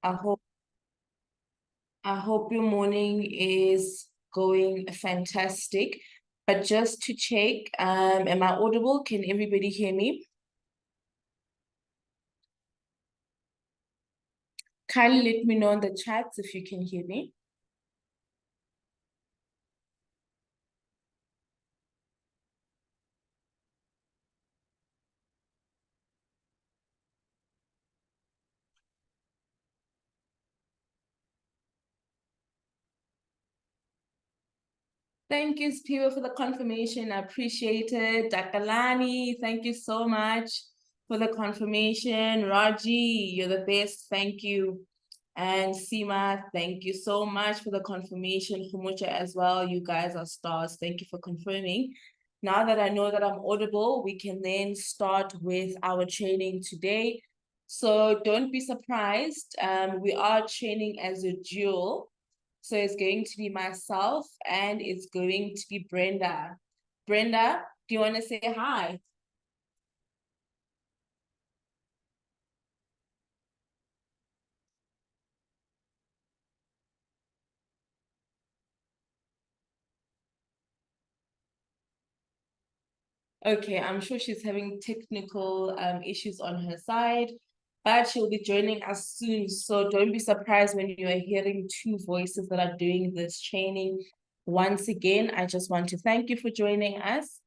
I hope I hope your morning is going fantastic. But just to check, am I audible? Can everybody hear me? Kindly let me know in the chats if you can hear me. Thank you, Spiwa, for the confirmation. I appreciate it. Dakalani, thank you so much for the confirmation. Raji, you're the best. Thank you. And Seema, thank you so much for the confirmation. Humucha as well. You guys are stars. Thank you for confirming. Now that I know that I'm audible, we can then start with our training today. So don't be surprised. We are training as a duo. So it's going to be myself and it's going to be Brenda. Brenda, do you want to say hi? Okay, I'm sure she's having technical issues on her side, but she'll be joining us soon. So don't be surprised when you are hearing two voices that are doing this training. Once again, I just want to thank you for joining us.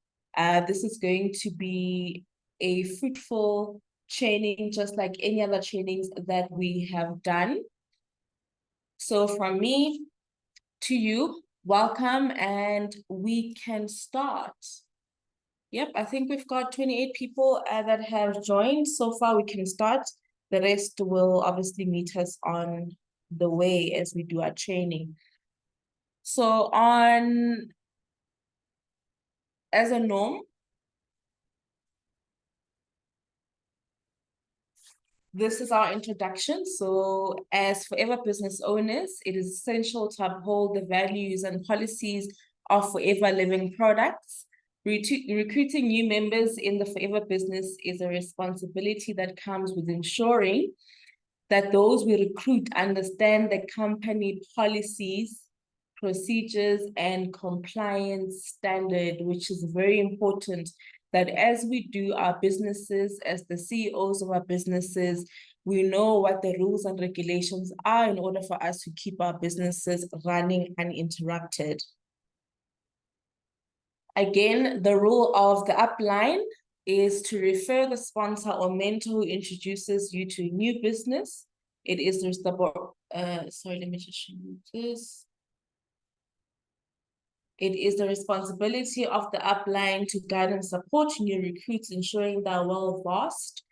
This is going to be a fruitful training, just like any other trainings that we have done. So from me to you, welcome, and we can start. Yep, I think we've got 28 people that have joined. So far, we can start. The rest will obviously meet us on the way as we do our training. So as a norm, this is our introduction. So as forever business owners, it is essential to uphold the values and policies of Forever Living products. Recruiting new members in the Forever business is a responsibility that comes with ensuring that those we recruit understand the company policies, procedures, and compliance standard, which is very important that as we do our businesses, as the CEOs of our businesses, we know what the rules and regulations are in order for us to keep our businesses running uninterrupted. Again, the rule of the upline is to refer the sponsor or mentor who introduces you to a new business. It is the sorry, let me just remove this. It is the responsibility of the upline to guide and support new recruits, ensuring they are well versed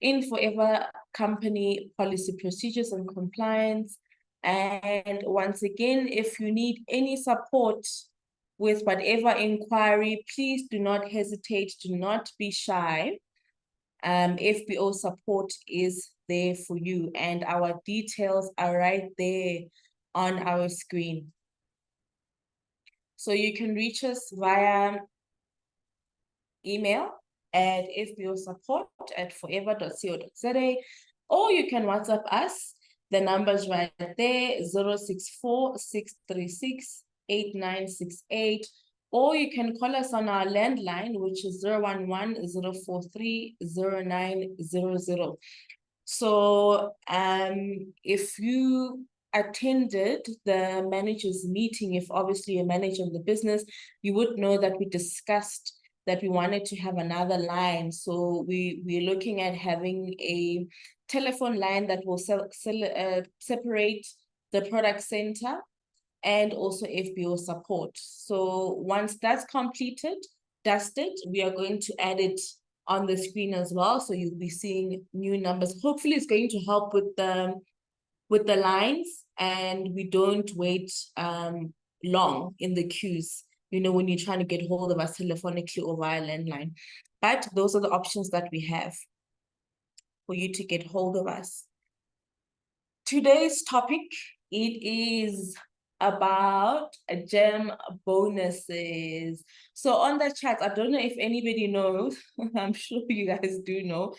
in Forever company policy, procedures, and compliance. And once again, if you need any support with whatever inquiry, please do not hesitate, do not be shy. FBO support is there for you, and our details are right there on our screen. So you can reach us via email at fbosupport@forever.co.za, or you can WhatsApp us. The number's right there, 064 636 8968, or you can call us on our landline, which is 011-043-0900. So if you attended the managers meeting, if obviously you're managing the business, you would know that we discussed that we wanted to have another line. So we're looking at having a telephone line that will separate the product center and also FBO support. So once that's completed, dusted, we are going to add it on the screen as well. So you'll be seeing new numbers. Hopefully it's going to help with the lines and we don't wait long in the queues, you know, when you're trying to get hold of us telephonically or via landline. But those are the options that we have for you to get hold of us. Today's topic, it is about gem bonuses. So on the chat, I don't know if anybody knows, I'm sure you guys do know,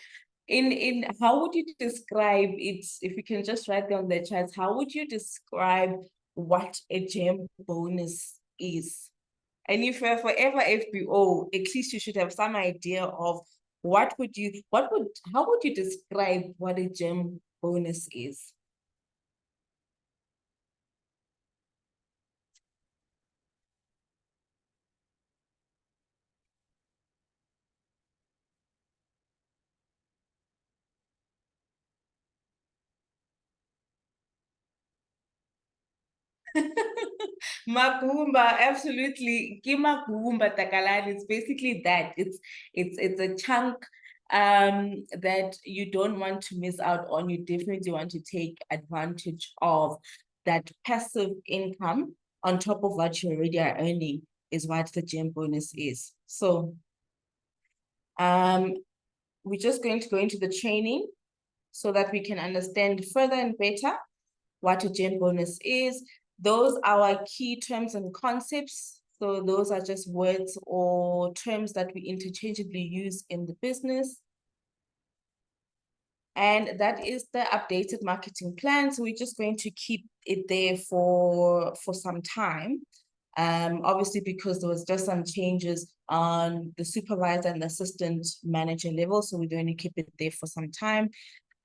in how would you describe it? If you can just write down the charts, how would you describe what a gem bonus is? And if you're forever FBO, at least you should have some idea of how would you describe what a gem bonus is? Magumba, absolutely. Kimagumba Takalani, it's basically that. It's a chunk that you don't want to miss out on. You definitely want to take advantage of that passive income on top of what you already are earning is what the gem bonus is. So we're just going to go into the training so that we can understand further and better what a gem bonus is. Those are our key terms and concepts. So those are just words or terms that we interchangeably use in the business. And that is the updated marketing plan. So we're just going to keep it there for some time. Obviously, because there was just some changes on the supervisor and assistant manager level. So we're going to keep it there for some time.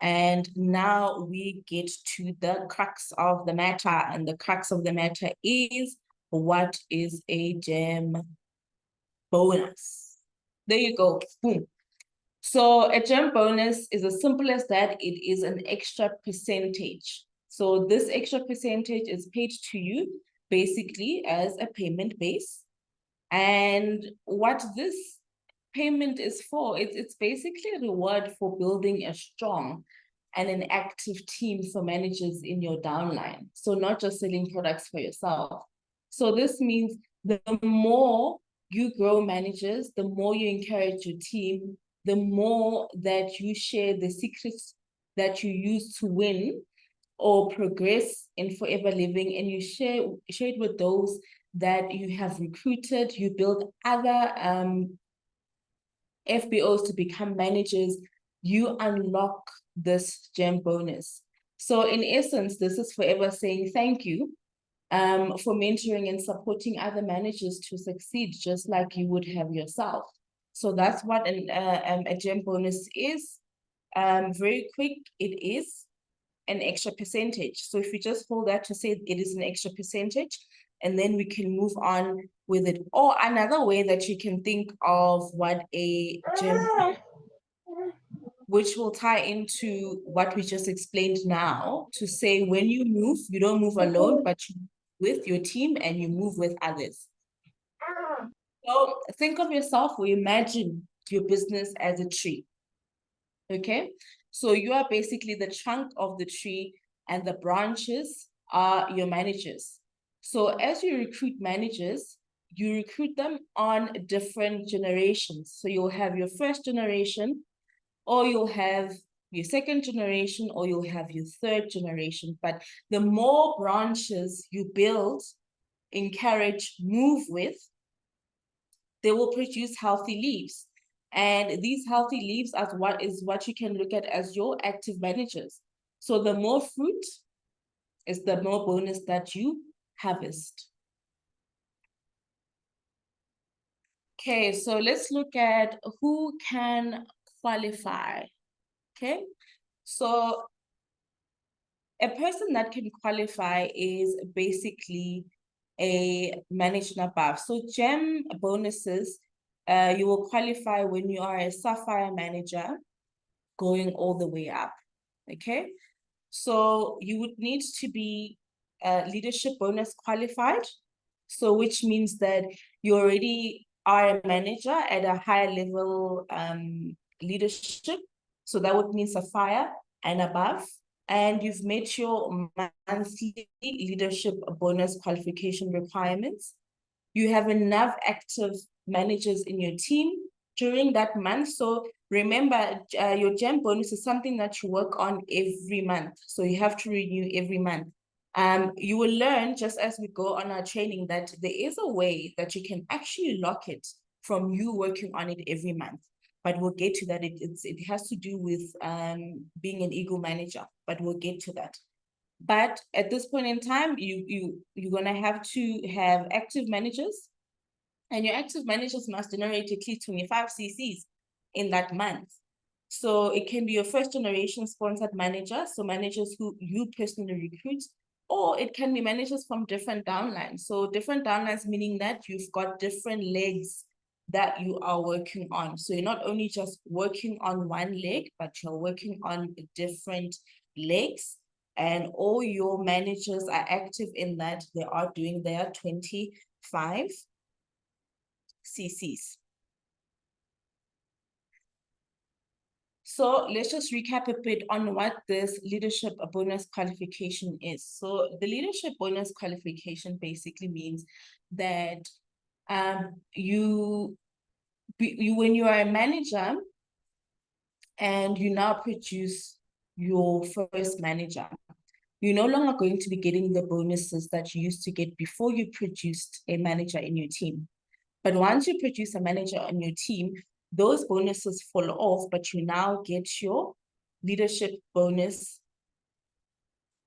And now we get to the crux of the matter. And the crux of the matter is, what is a gem bonus? There you go. Boom. So a gem bonus is as simple as that. It is an extra percentage. So this extra percentage is paid to you basically as a payment base. And what this payment is for, it's basically a reward for building a strong and an active team for managers in your downline. So not just selling products for yourself. So this means the more you grow managers, the more you encourage your team, the more that you share the secrets that you use to win or progress in forever living, and you share it with those that you have recruited. You build other FBOs to become managers. You unlock this gem bonus. So in essence, this is forever saying thank you for mentoring and supporting other managers to succeed, just like you would have yourself. So that's what a gem bonus is. Very quick, it is an extra percentage. So if we just hold that to say it is an extra percentage, and then we can move on with it. Or another way that you can think of what a gem, which will tie into what we just explained now, to say when you move, you don't move alone, but you move with your team and you move with others. So think of yourself or imagine your business as a tree. Okay, so you are basically the trunk of the tree and the branches are your managers. So as you recruit managers, you recruit them on different generations. So you'll have your first generation, or you'll have your second generation, or you'll have your third generation. But the more branches you build, encourage, move with, they will produce healthy leaves. And these healthy leaves are what you can look at as your active managers. So the more fruit is the more bonus that you harvest. Okay, so let's look at who can qualify. Okay, so a person that can qualify is basically a manager above. So gem bonuses, you will qualify when you are a sapphire manager going all the way up. Okay, so you would need to be leadership bonus qualified. So which means that you already are a manager at a higher level leadership. So that would mean sapphire and above. And you've met your monthly leadership bonus qualification requirements. You have enough active managers in your team during that month. So remember, your gem bonus is something that you work on every month. So you have to renew every month. You will learn, just as we go on our training, that there is a way that you can actually lock it from you working on it every month. but we'll get to that. It has to do with being an ego manager, but we'll get to that. But at this point in time, you're gonna have to have active managers, and your active managers must generate at least 25 CCs in that month. So it can be your first generation sponsored manager, so managers who you personally recruit, or it can be managers from different downlines. So different downlines meaning that you've got different legs that you are working on. So you're not only just working on one leg, but you're working on different legs, and all your managers are active in that. They are doing their 25 CCs. So let's just recap a bit on what this leadership bonus qualification is. So the leadership bonus qualification basically means that when you are a manager and you now produce your first manager, you're no longer going to be getting the bonuses that you used to get before you produced a manager in your team. But once you produce a manager on your team, those bonuses fall off, but you now get your leadership bonus.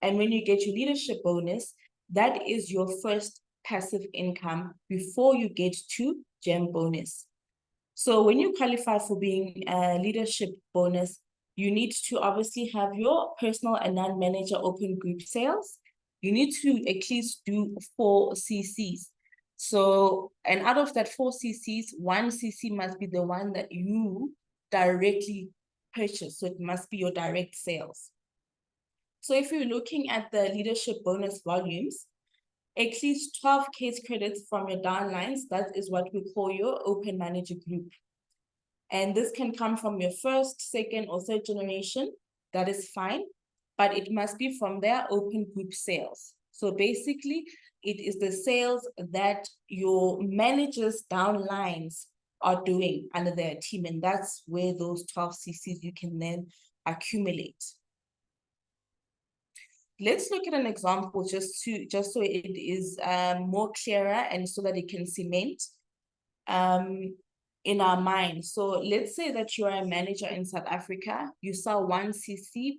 And when you get your leadership bonus, that is your first passive income before you get to gem bonus. So when you qualify for being a leadership bonus, you need to obviously have your personal and non-manager open group sales. You need to at least do 4 CCs. So, and out of that 4 CCs, 1 CC must be the one that you directly purchase. So it must be your direct sales. So if you're looking at the leadership bonus volumes, at least 12 case credits from your downlines, that is what we call your open manager group. And this can come from your first, second, or third generation. That is fine, but it must be from their open group sales. So basically, it is the sales that your managers downlines are doing under their team, and that's where those 12 CCs you can then accumulate. Let's look at an example just so it is more clearer and so that it can cement in our mind. So let's say that you are a manager in South Africa. You sell 1 CC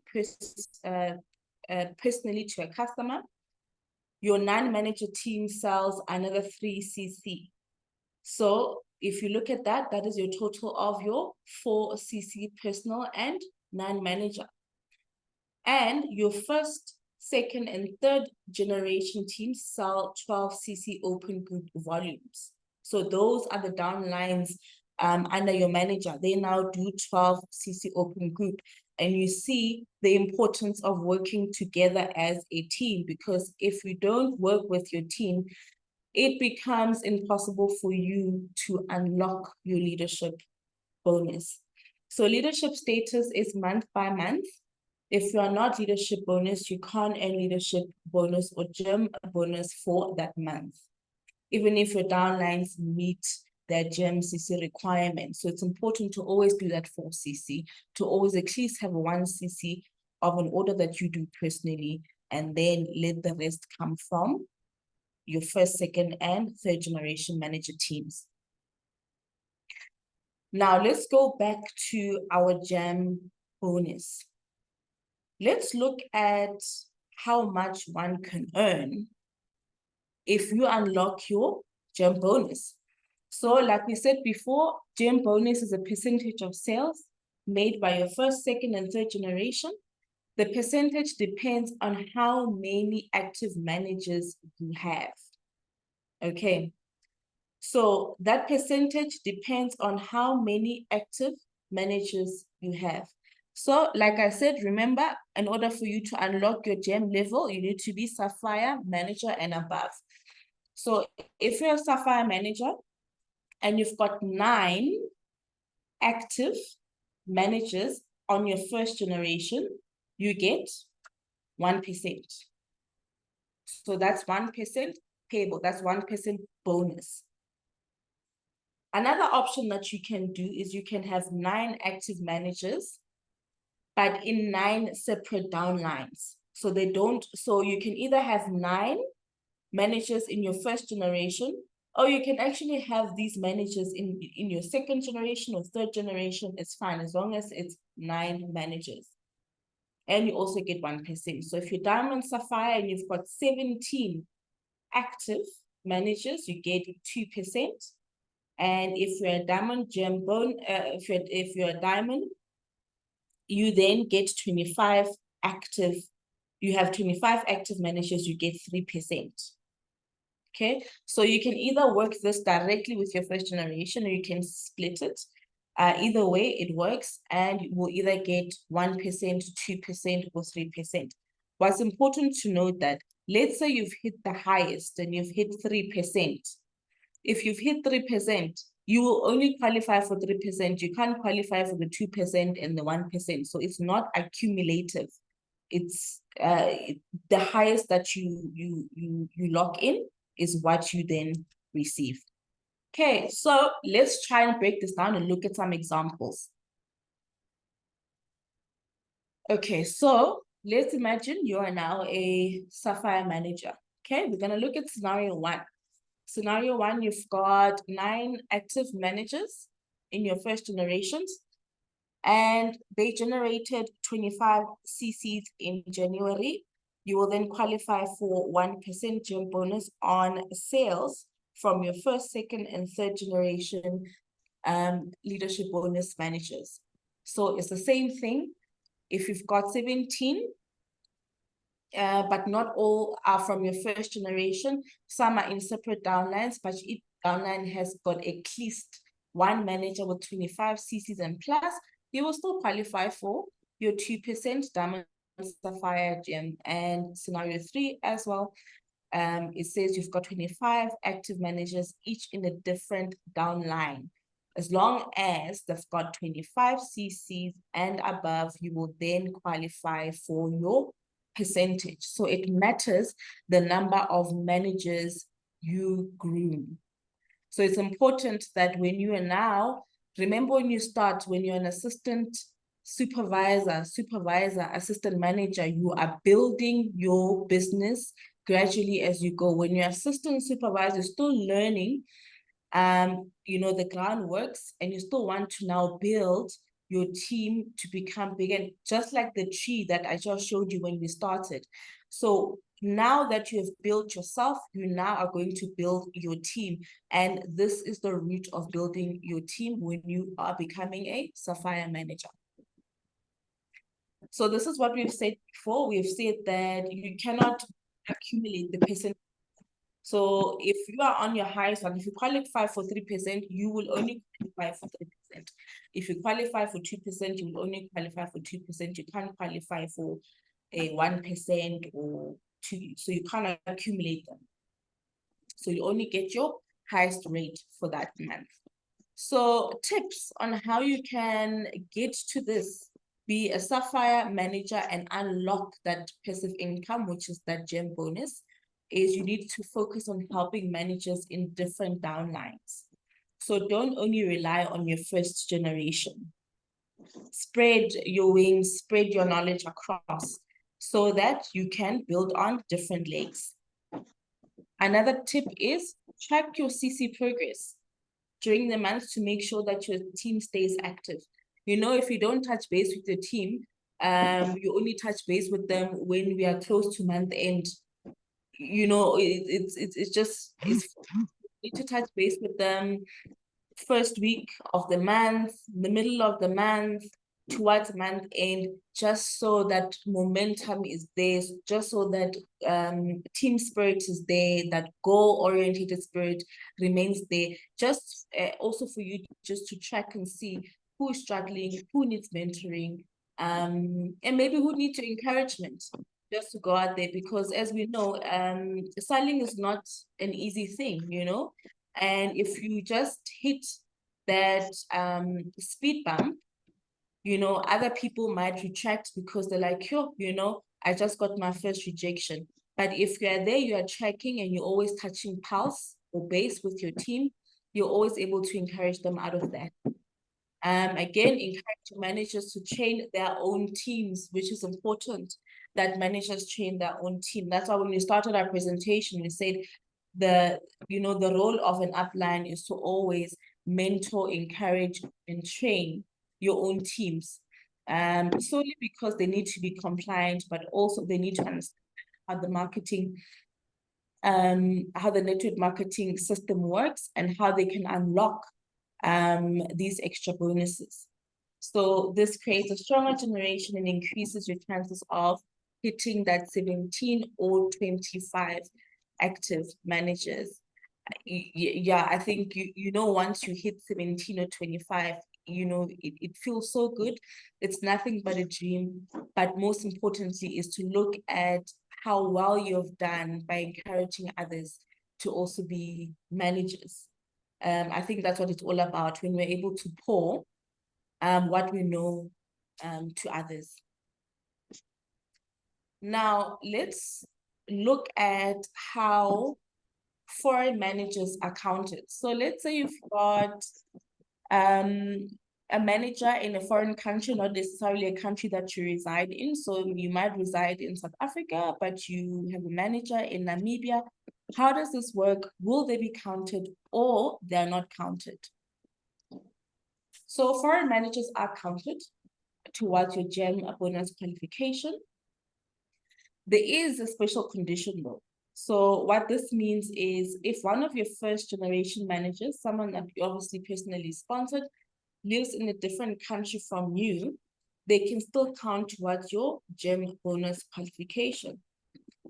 personally to a customer. Your non-manager team sells another 3 CC. So if you look at that, that is your total of your 4 CC personal and non-manager. And your first, second, and third generation teams sell 12 CC open group volumes. So those are the downlines under your manager. They now do 12 CC open group. And you see the importance of working together as a team, because if you don't work with your team, it becomes impossible for you to unlock your leadership bonus. So leadership status is month by month. If you are not leadership bonus, you can't earn leadership bonus or gem bonus for that month, even if your downlines meet their gem CC requirement. So it's important to always do that 4 CC, to always at least have 1 CC of an order that you do personally, and then let the rest come from your first, second, and third generation manager teams. Now let's go back to our gem bonus. Let's look at how much one can earn if you unlock your gem bonus. So like we said before, gem bonus is a percentage of sales made by your first, second, and third generation. The percentage depends on how many active managers you have. Okay. So that percentage depends on how many active managers you have. So like I said, remember, in order for you to unlock your gem level, you need to be Sapphire manager and above. So if you're a Sapphire manager and you've got 9 active managers on your first generation, you get 1%. So that's 1% payable. That's 1% bonus. Another option that you can do is you can have 9 active managers, but in 9 separate downlines. So you can either have 9 managers in your first generation, or you can actually have these managers in your second generation or third generation. It's fine as long as it's 9 managers. And you also get 1%. So if you're Diamond Sapphire and you've got 17 active managers, you get 2%. And if you're a Diamond Gem Bone, if you're a Diamond, you then get 25 active. You have 25 active managers, you get 3%. Okay, so you can either work this directly with your first generation or you can split it. Either way, it works, and you will either get 1%, 2%, or 3%. What's important to note that, let's say you've hit the highest and you've hit 3%. If you've hit 3%, you will only qualify for 3%. You can't qualify for the 2% and the 1%. So it's not accumulative. It's the highest that you lock in is what you then receive. Okay, so let's try and break this down and look at some examples. Okay, so let's imagine you are now a Sapphire manager. Okay, we're gonna look at scenario 1. Scenario 1, you've got 9 active managers in your first generations, and they generated 25 CCs in January. You will then qualify for 1% gem bonus on sales from your first, second, and third generation leadership bonus managers. So it's the same thing. If you've got 17, but not all are from your first generation, some are in separate downlines, but each downline has got at least 1 manager with 25 CCs and plus, you will still qualify for your 2% Diamond Sapphire Gem. And scenario 3 as well, it says you've got 25 active managers, each in a different downline. As long as they've got 25 CCs and above, you will then qualify for your percentage. So it matters the number of managers you groom. So it's important that when you are now, remember when you start, when you're an assistant supervisor, assistant manager, you are building your business gradually as you go. When you're assistant supervisor, you're still learning, the groundworks, and you still want to now build your team to become bigger, just like the tree that I just showed you when we started. So now that you have built yourself, you now are going to build your team. And this is the root of building your team when you are becoming a Sapphire manager. So this is what we've said before. We've said that you cannot accumulate the percentage. So if you are on your highest one, if you qualify for 3%, you will only qualify for 3%. If you qualify for 2%, you will only qualify for 2%. You can't qualify for a 1% or 2%. So you can't accumulate them. So you only get your highest rate for that month. So tips on how you can get to this, be a Sapphire manager and unlock that passive income, which is that gem bonus, is you need to focus on helping managers in different downlines. So don't only rely on your first generation. Spread your wings, spread your knowledge across so that you can build on different legs. Another tip is track your CC progress during the month to make sure that your team stays active. If you don't touch base with your team, you only touch base with them when we are close to month end. It's just, you need to touch base with them first week of the month, the middle of the month, towards month end, just so that momentum is there, just so that team spirit is there, that goal-oriented spirit remains there, just also for you just to track and see who is struggling, who needs mentoring, and maybe who needs encouragement, just to go out there, because as we know, selling is not an easy thing, and if you just hit that speed bump, other people might retract because they're like, I just got my first rejection. But if you're there, you are tracking and you're always touching pulse or base with your team, you're always able to encourage them out of that. Again, encourage managers to train their own teams, which is important that managers train their own team. That's why when we started our presentation, we said, the role of an upline is to always mentor, encourage, and train your own teams. Solely because they need to be compliant, but also they need to understand how the marketing, how the network marketing system works and how they can unlock these extra bonuses. So this creates a stronger generation and increases your chances of hitting that 17 or 25 active managers. Yeah, I think once you hit 17 or 25, it feels so good. It's nothing but a dream. But most importantly is to look at how well you've done by encouraging others to also be managers. I think that's what it's all about when we're able to pour what we know to others. Now, let's look at how foreign managers are counted. So let's say you've got a manager in a foreign country, not necessarily a country that you reside in. So you might reside in South Africa, but you have a manager in Namibia. How does this work? Will they be counted or they're not counted? So foreign managers are counted towards your GEM bonus qualification. There is a special condition though. So what this means is if one of your first generation managers, someone that you obviously personally sponsored, lives in a different country from you, they can still count towards your GEM bonus qualification.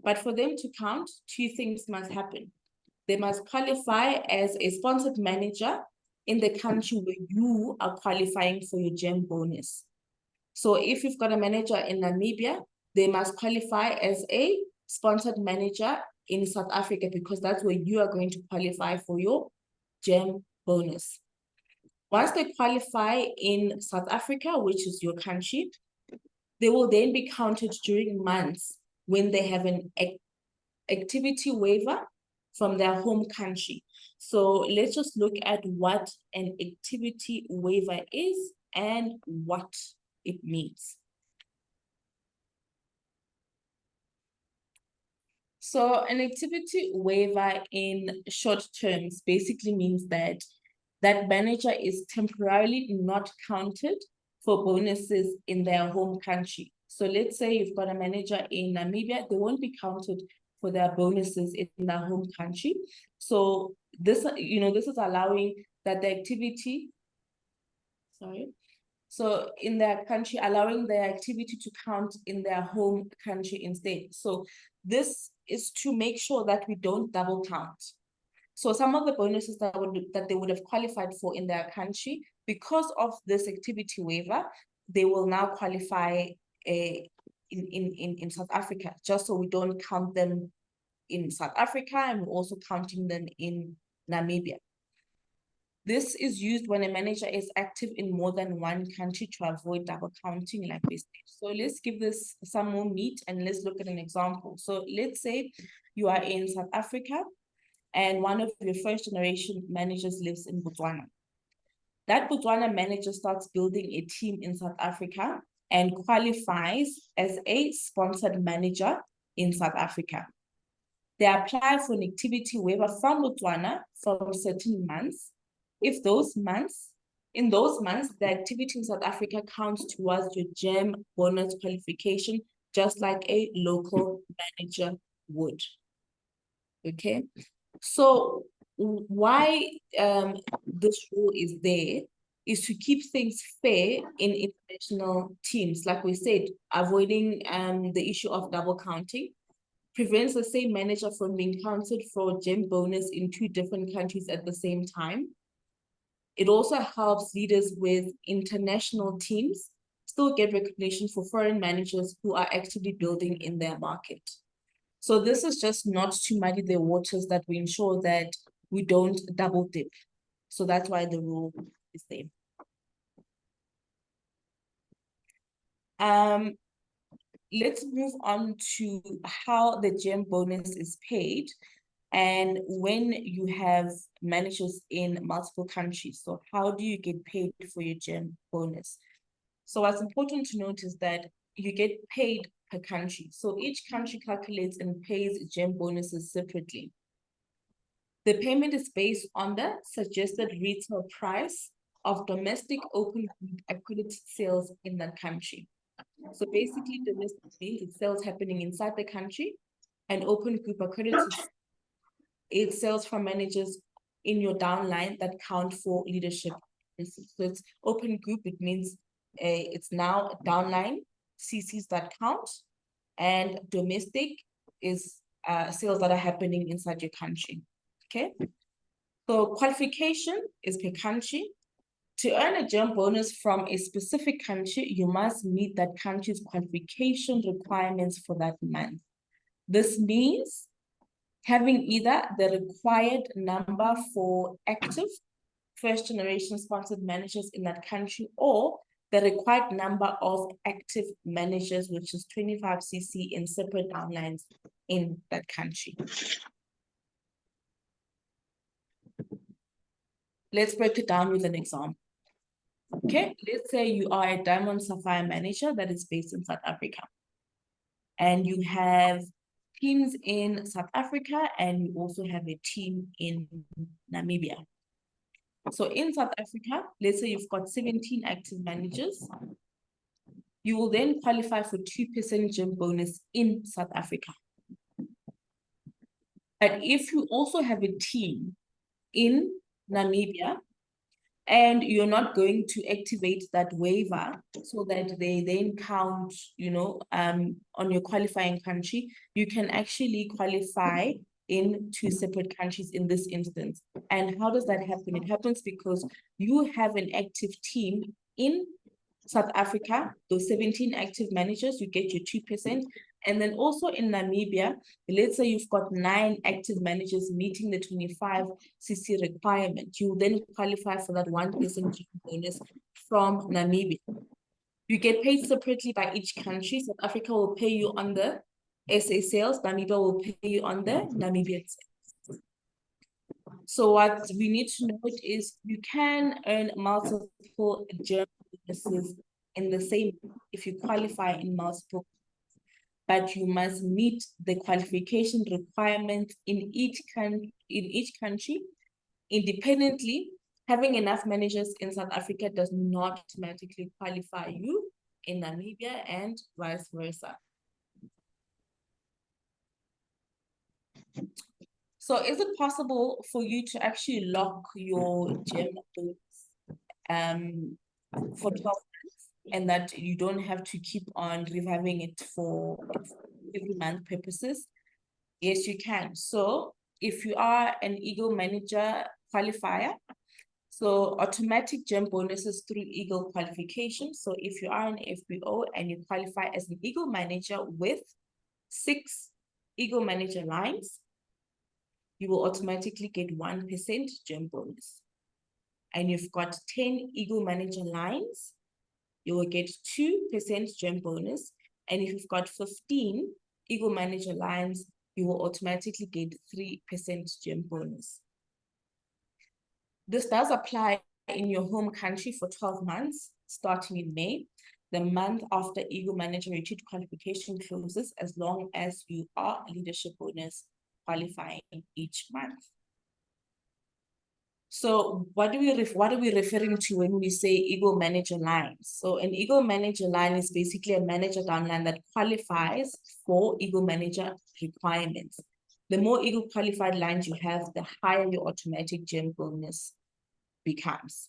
But for them to count, two things must happen. They must qualify as a sponsored manager in the country where you are qualifying for your GEM bonus. So if you've got a manager in Namibia, they must qualify as a sponsored manager in South Africa because that's where you are going to qualify for your GEM bonus. Once they qualify in South Africa, which is your country, they will then be counted during months when they have an activity waiver from their home country. So let's just look at what an activity waiver is and what it means. So an activity waiver in short terms basically means that that manager is temporarily not counted for bonuses in their home country. So let's say you've got a manager in Namibia, they won't be counted for their bonuses in their home country. So this, this is allowing that the activity, so in their country, allowing their activity to count in their home country instead. So this is to make sure that we don't double count. So some of the bonuses that they would have qualified for in their country, because of this activity waiver, they will now qualify in South Africa, just so we don't count them in South Africa and we're also counting them in Namibia. This is used when a manager is active in more than one country to avoid double counting, like we said. So let's give this some more meat and let's look at an example. So let's say you are in South Africa and one of your first generation managers lives in Botswana. That Botswana manager starts building a team in South Africa and qualifies as a sponsored manager in South Africa. They apply for an activity waiver from Botswana for certain months. In those months, the activity in South Africa counts towards your GEM bonus qualification, just like a local manager would. Okay, so why this rule is there is to keep things fair in international teams. Like we said, avoiding the issue of double counting, prevents the same manager from being counted for GEM bonus in two different countries at the same time. It also helps leaders with international teams still get recognition for foreign managers who are actively building in their market. So this is just not to muddy the waters, that we ensure that we don't double dip. So that's why the rule is there. Let's move on to how the GEM bonus is paid and when you have managers in multiple countries. So how do you get paid for your GEM bonus? So what's important to note is that you get paid per country. So each country calculates and pays GEM bonuses separately. The payment is based on the suggested retail price of domestic open group accredited sales in that country. So basically, domestic means it's sales happening inside the country, and open group accredited it's sales from managers in your downline that count for leadership. So it's open group, it means it's now downline CCs that count, and domestic is sales that are happening inside your country. Okay, so qualification is per country. To earn a germ bonus from a specific country, you must meet that country's qualification requirements for that month. This means having either the required number for active first generation sponsored managers in that country, or the required number of active managers, which is 25 cc in separate downlines in that country. Let's break it down with an example. Okay, let's say you are a Diamond Sapphire manager that is based in South Africa, and you have teams in South Africa, and you also have a team in Namibia. So in South Africa, let's say you've got 17 active managers. You will then qualify for 2% gym bonus in South Africa. But if you also have a team in Namibia, and you're not going to activate that waiver so that they then count, on your qualifying country, you can actually qualify in 2 separate countries in this instance. And how does that happen? It happens because you have an active team in South Africa, those 17 active managers, you get your 2%. And then also in Namibia, let's say you've got 9 active managers meeting the 25 cc requirement. You then qualify for that 1% bonus from Namibia. You get paid separately by each country. South Africa will pay you on the SA sales. Namibia will pay you on the Namibian sales. So what we need to note is you can earn multiple germ bonuses in the same if you qualify in multiple, but you must meet the qualification requirements in each country independently. Having enough managers in South Africa does not automatically qualify you in Namibia, and vice versa. So is it possible for you to actually lock your gym for 12 months, and that you don't have to keep on reviving it for every month purposes? Yes, you can. So if you are an Eagle Manager qualifier, so automatic gem bonuses through Eagle qualification. So if you are an FBO and you qualify as an Eagle Manager with 6 Eagle Manager lines, you will automatically get 1% gem bonus. And you've got 10 Eagle Manager lines, you will get 2% gem bonus. And if you've got 15 Eagle Manager lines, you will automatically get 3% gem bonus. This does apply in your home country for 12 months, starting in May, the month after Eagle Manager Retreat qualification closes, as long as you are leadership bonus qualifying each month. So what are we referring to when we say Eagle Manager lines? So an Eagle Manager line is basically a manager downline that qualifies for Eagle Manager requirements. The more Eagle qualified lines you have, the higher your automatic gem bonus becomes.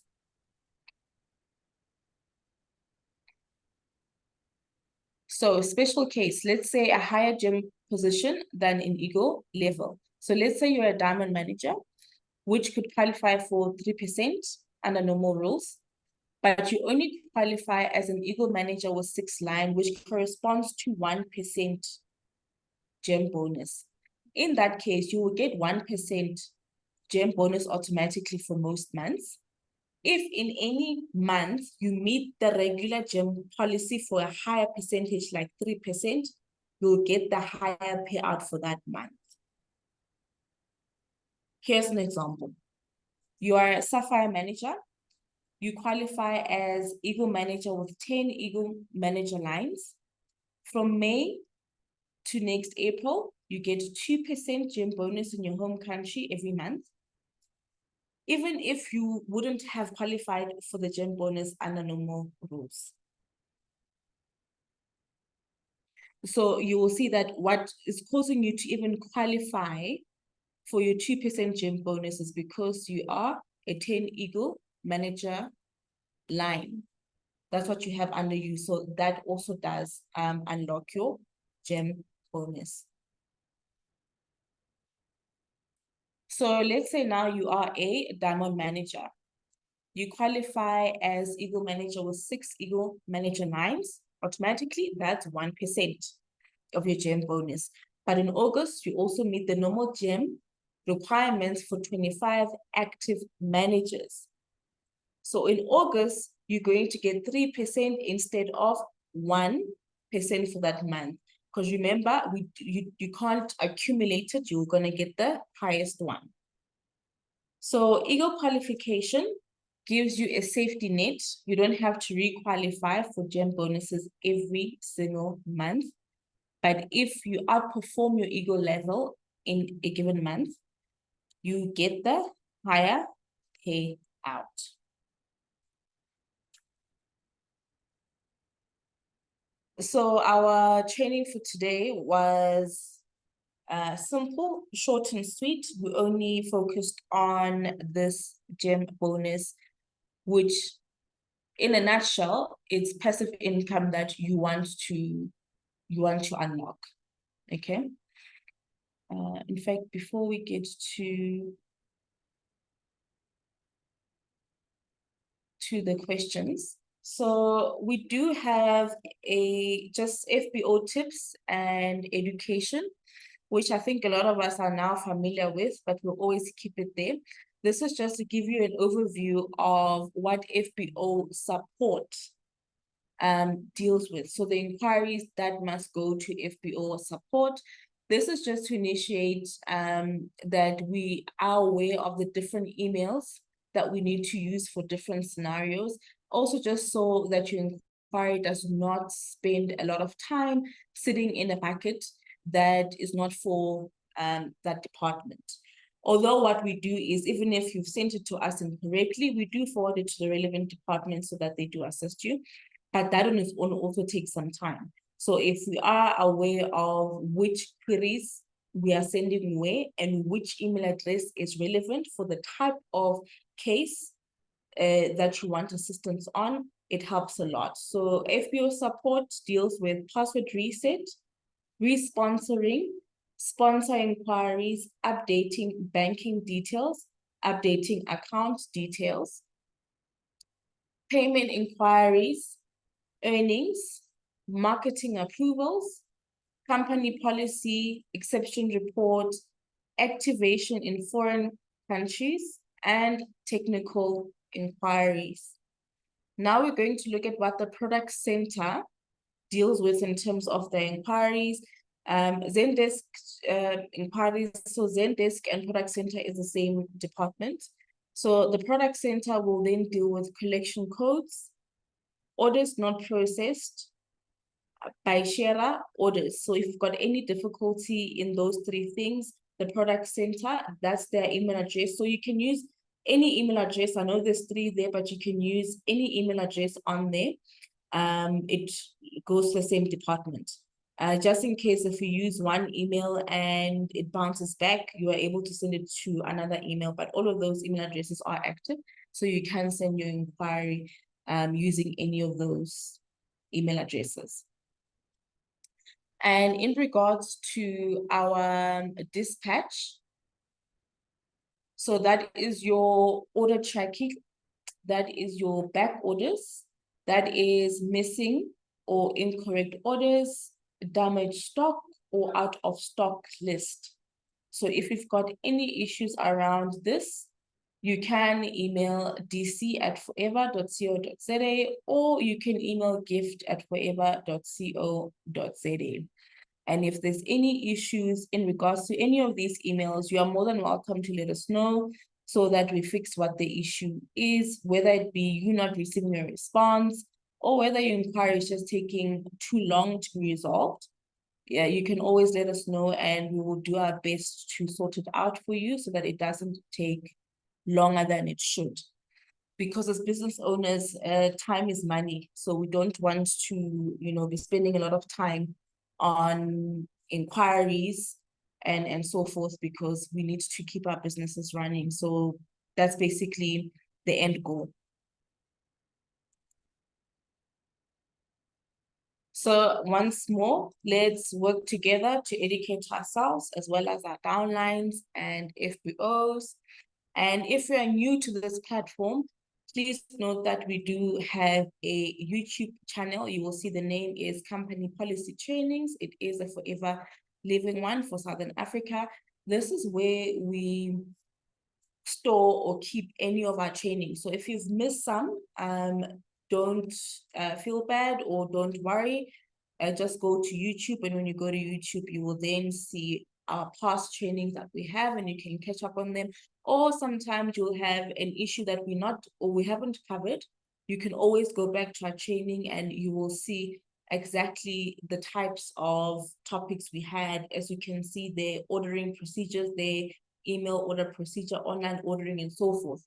So special case, let's say a higher gem position than in Eagle level. So let's say you're a diamond manager, which could qualify for 3% under normal rules, but you only qualify as an Eagle Manager with 6 line, which corresponds to 1% gem bonus. In that case, you will get 1% gem bonus automatically for most months. If in any month you meet the regular gem policy for a higher percentage, like 3%, you'll get the higher payout for that month. Here's an example. You are a Sapphire manager. You qualify as Eagle Manager with 10 Eagle Manager lines. From May to next April, you get 2% gem bonus in your home country every month, even if you wouldn't have qualified for the gem bonus under normal rules. So you will see that what is causing you to even qualify for your 2% gem bonus is because you are a 10 Eagle manager line. That's what you have under you. So that also does unlock your gem bonus. So let's say now you are a diamond manager. You qualify as Eagle manager with 6 Eagle manager lines. Automatically, that's 1% of your gem bonus. But in August, you also meet the normal gem requirements for 25 active managers. So in August, you're going to get 3% instead of 1% for that month. Because remember, you can't accumulate it, you're going to get the highest one. So Eagle qualification gives you a safety net. You don't have to re-qualify for gem bonuses every single month. But if you outperform your Eagle level in a given month, you get the higher payout. So our training for today was simple, short and sweet. We only focused on this gem bonus, which in a nutshell, it's passive income that you want to unlock. Okay. In fact, before we get to the questions, so we do have just FBO tips and education, which I think a lot of us are now familiar with, but we'll always keep it there. This is just to give you an overview of what FBO support deals with. So the inquiries that must go to FBO support. This is just to initiate that we are aware of the different emails that we need to use for different scenarios. Also, just so that your inquiry does not spend a lot of time sitting in a bucket that is not for that department. Although what we do is, even if you've sent it to us incorrectly, we do forward it to the relevant department so that they do assist you. But that on its own also takes some time. So if we are aware of which queries we are sending where and which email address is relevant for the type of case that you want assistance on, it helps a lot. So FBO support deals with password reset, responsoring, sponsor inquiries, updating banking details, updating account details, payment inquiries, earnings, marketing approvals, company policy, exception report, activation in foreign countries, and technical inquiries. Now we're going to look at what the product center deals with in terms of the inquiries. Zendesk inquiries, so Zendesk and product center is the same department. So the product center will then deal with collection codes, orders not processed, by sharer, orders. So if you've got any difficulty in those three things, the product center, that's their email address. So you can use any email address. I know there's 3 there, but you can use any email address on there. It goes to the same department. Just in case if you use one email and it bounces back, you are able to send it to another email, but all of those email addresses are active. So you can send your inquiry using any of those email addresses. And in regards to our dispatch, so that is your order tracking, that is your back orders, that is missing or incorrect orders, damaged stock, or out of stock list. So if you've got any issues around this, you can email dc@forever.co.za or you can email gift@forever.co.za. And if there's any issues in regards to any of these emails, you are more than welcome to let us know so that we fix what the issue is, whether it be you not receiving a response or whether your inquiry is just taking too long to be resolved. yeah, you can always let us know and we will do our best to sort it out for you so that it doesn't take longer than it should. Because as business owners, time is money. So we don't want to, be spending a lot of time on inquiries and so forth because we need to keep our businesses running. So that's basically the end goal. So once more, let's work together to educate ourselves as well as our downlines and FBOs. And if you are new to this platform, please note that we do have a YouTube channel. You will see the name is Company Policy Trainings. It is a forever living one for Southern Africa. This is where we store or keep any of our training. So if you've missed some, don't feel bad or don't worry. Just go to YouTube, and when you go to YouTube, you will then see our past trainings that we have, and you can catch up on them. Or sometimes you'll have an issue that we haven't covered. You can always go back to our training, and you will see exactly the types of topics we had. As you can see, the ordering procedures, the email order procedure, online ordering, and so forth.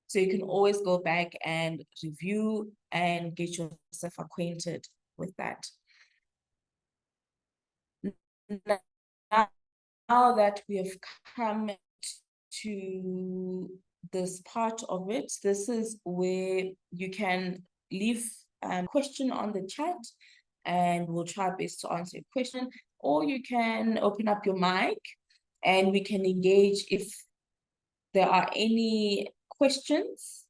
So you can always go back and review and get yourself acquainted with that. Now that we have come to this part of it, this is where you can leave a question on the chat and we'll try best to answer your question, or you can open up your mic and we can engage if there are any questions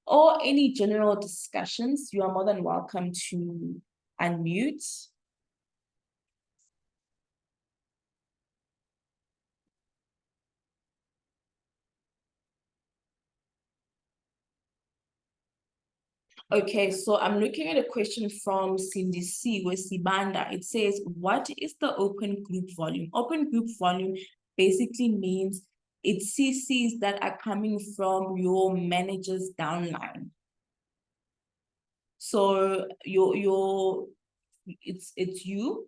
or any general discussions. You are more than welcome to unmute. Okay, so I'm looking at a question from Cindy C. with Sibanda. It says, what is the open group volume? Open group volume basically means it's CCs that are coming from your manager's downline. So it's you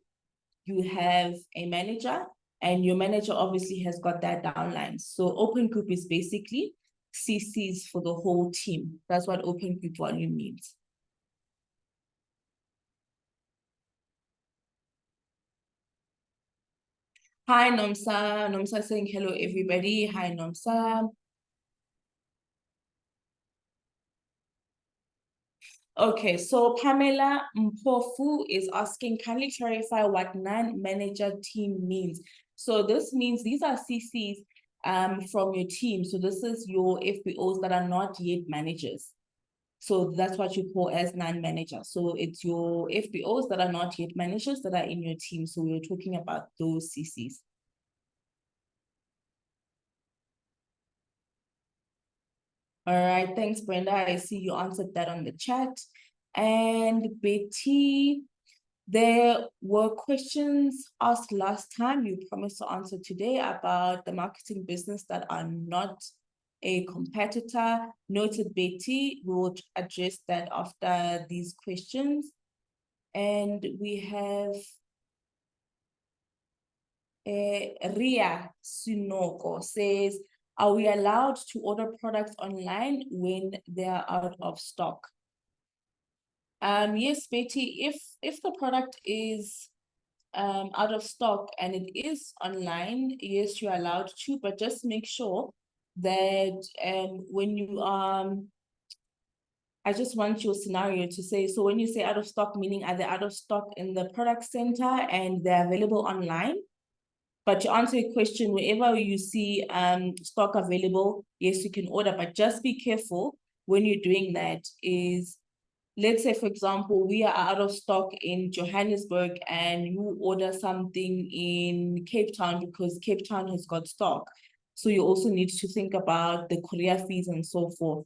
have a manager, and your manager obviously has got that downline. So open group is basically CCs for the whole team. That's what open group volume means. Hi, Nomsa. Nomsa saying hello, everybody. Hi, Nomsa. Okay, so Pamela Mpofu is asking, kindly clarify what non-manager team means. So this means these are CCs from your team. So this is your FBOs that are not yet managers. So that's what you call as non-manager. So it's your FBOs that are not yet managers that are in your team. So we're talking about those CCs. All right, thanks, Brenda. I see you answered that on the chat. And Betty, there were questions asked last time. You promised to answer today about the marketing business that are not a competitor. Noted, Betty. We will address that after these questions. And we have Ria Sunoko says, are we allowed to order products online when they are out of stock? Yes, Betty, if the product is out of stock and it is online, yes, you're allowed to, but just make sure that when you I just want your scenario to say, so when you say out of stock, meaning are they out of stock in the product center and they're available online? But to answer your question, wherever you see stock available, yes, you can order, but just be careful when you're doing that. Is, let's say, for example, we are out of stock in Johannesburg and you order something in Cape Town because Cape Town has got stock. So you also need to think about the courier fees and so forth.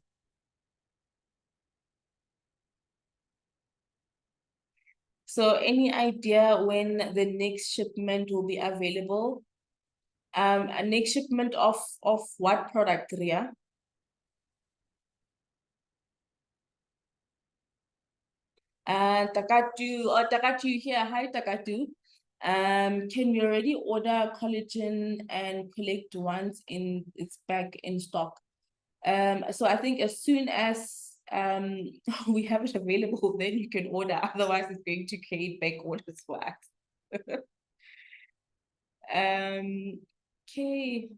So any idea when the next shipment will be available? A next shipment of what product, Ria? Takatu, oh, Takatu here. Hi, Takatu. Can we already order collagen and collect once it's back in stock? So I think as soon as we have it available, then you can order. Otherwise, it's going to create back orders for us. Okay.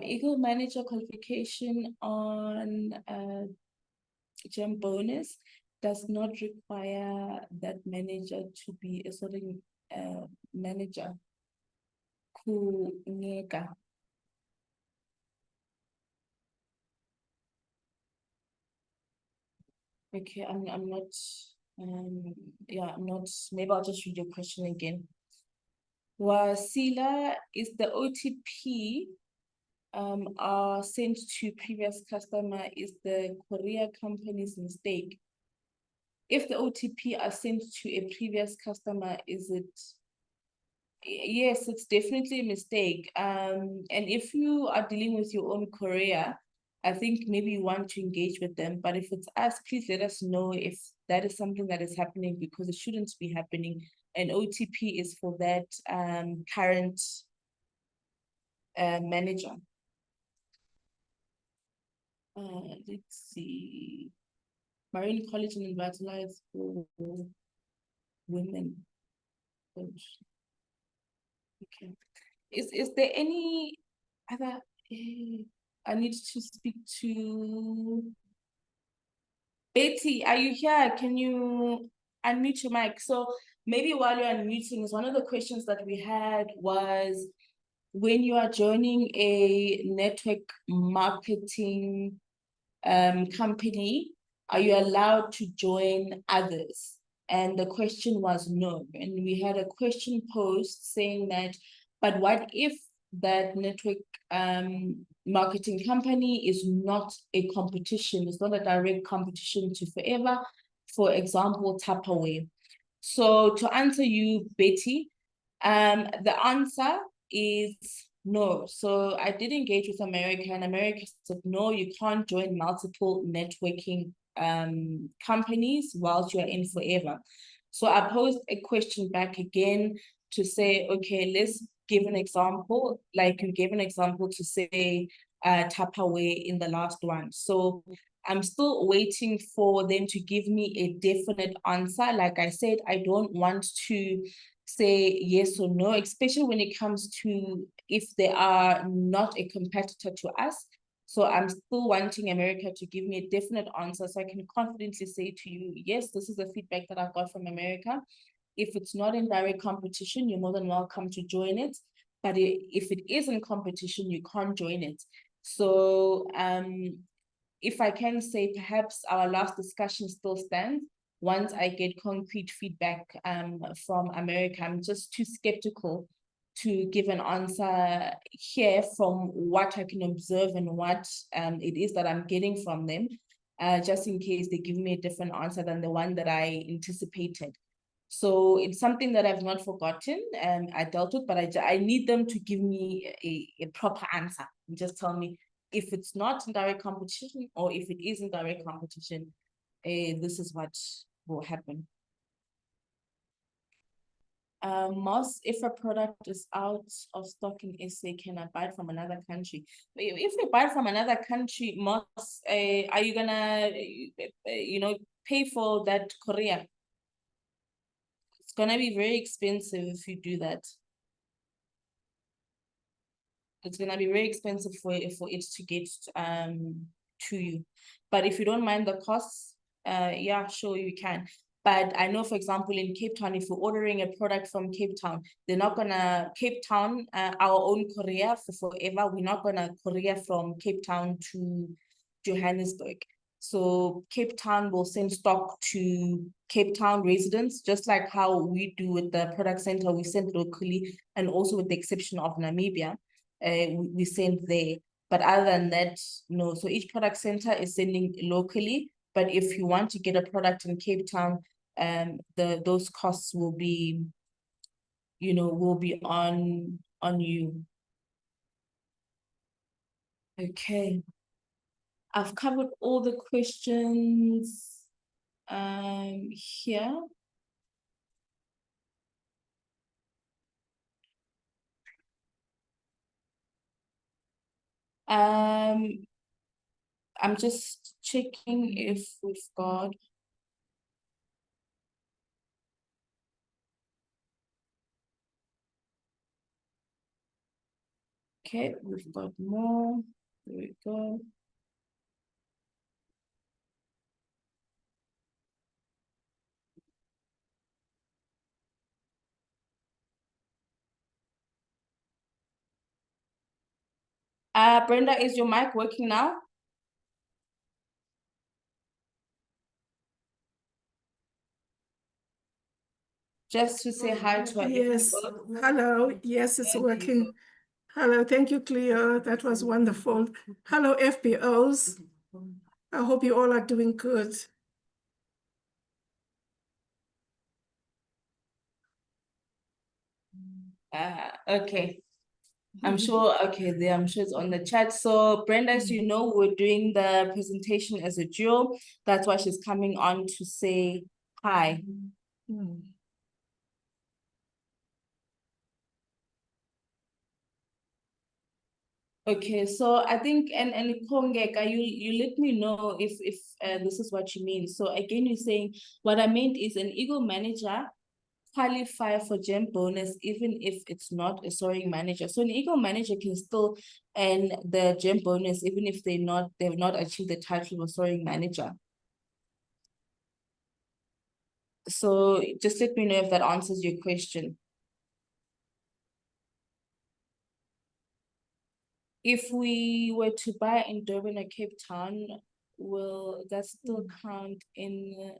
Eagle manager qualification on gem bonus does not require that manager to be a certain manager. Kunyeka. Okay, I'm not yeah, I'm not, maybe I'll just read your question again. Wasila, is the OTP are sent to previous customer is the courier company's mistake? If the OTP are sent to a previous customer, is it? Yes, it's definitely a mistake. And if you are dealing with your own courier, I think maybe you want to engage with them. But if it's us, please let us know if that is something that is happening, because it shouldn't be happening. And OTP is for that current manager. Let's see. Marine collagen and vitalize for women. Okay. Is there any other? I need to speak to Betty. Are you here? Can you unmute your mic? So maybe while you're unmuting, is one of the questions that we had was, when you are joining a network marketing company, are you allowed to join others? And the question was no. And we had a question posed saying that, but what if that network marketing company is not a competition, it's not a direct competition to Forever, for example, Tupperware? So to answer you, Betty, the answer is no. So I did engage with America, and America said, no, you can't join multiple networking companies whilst you're in Forever. So I posed a question back again to say, okay, let's give an example. Like you gave an example to say Tupperware in the last one. So I'm still waiting for them to give me a definite answer. Like I said, I don't want to say yes or no, especially when it comes to if they are not a competitor to us. So I'm still wanting America to give me a definite answer so I can confidently say to you, yes, this is the feedback that I've got from America. If it's not in direct competition, you're more than welcome to join it. But if it is in competition, you can't join it. So if I can say, perhaps our last discussion still stands. Once I get concrete feedback from America, I'm just too skeptical to give an answer here from what I can observe and what it is that I'm getting from them, just in case they give me a different answer than the one that I anticipated. So it's something that I've not forgotten and I dealt with, but I need them to give me a proper answer and just tell me if it's not in direct competition or if it is in direct competition, this is what will happen. Moss, if a product is out of stock in SA, can I buy it from another country? If you buy from another country, Moss, are you gonna, pay for that courier? It's gonna be very expensive if you do that. It's gonna be very expensive for it to get to you. But if you don't mind the costs, yeah, sure, you can. But I know, for example, in Cape Town, if you're ordering a product from Cape Town, they're not gonna Cape Town, our own courier for Forever, we're not gonna courier from Cape Town to Johannesburg. So Cape Town will send stock to Cape Town residents, just like how we do with the product center, we send locally, and also with the exception of Namibia, we send there. But other than that, no. So each product center is sending locally. But if you want to get a product in Cape Town, those costs will be, will be on you. Okay. I've covered all the questions. Here. I'm just checking if we've got. Okay, we've got more. There we go. Brenda, is your mic working now? Just to say hi to our Yes, hello. Yes, it's working. Hello, thank you, Cleo. That was wonderful. Hello, FBOs. I hope you all are doing good. Okay. I'm sure, okay, I'm sure it's on the chat. So Brenda, as you know, we're doing the presentation as a duo. That's why she's coming on to say hi. Okay, so I think and Kongeka, you let me know if this is what you mean. So again, you're saying what I meant is an ego manager qualify for gem bonus even if it's not a soaring manager. So an ego manager can still earn the gem bonus even if they've not achieved the title of soaring manager. So just let me know if that answers your question. If we were to buy in Durban or Cape Town, will that still count in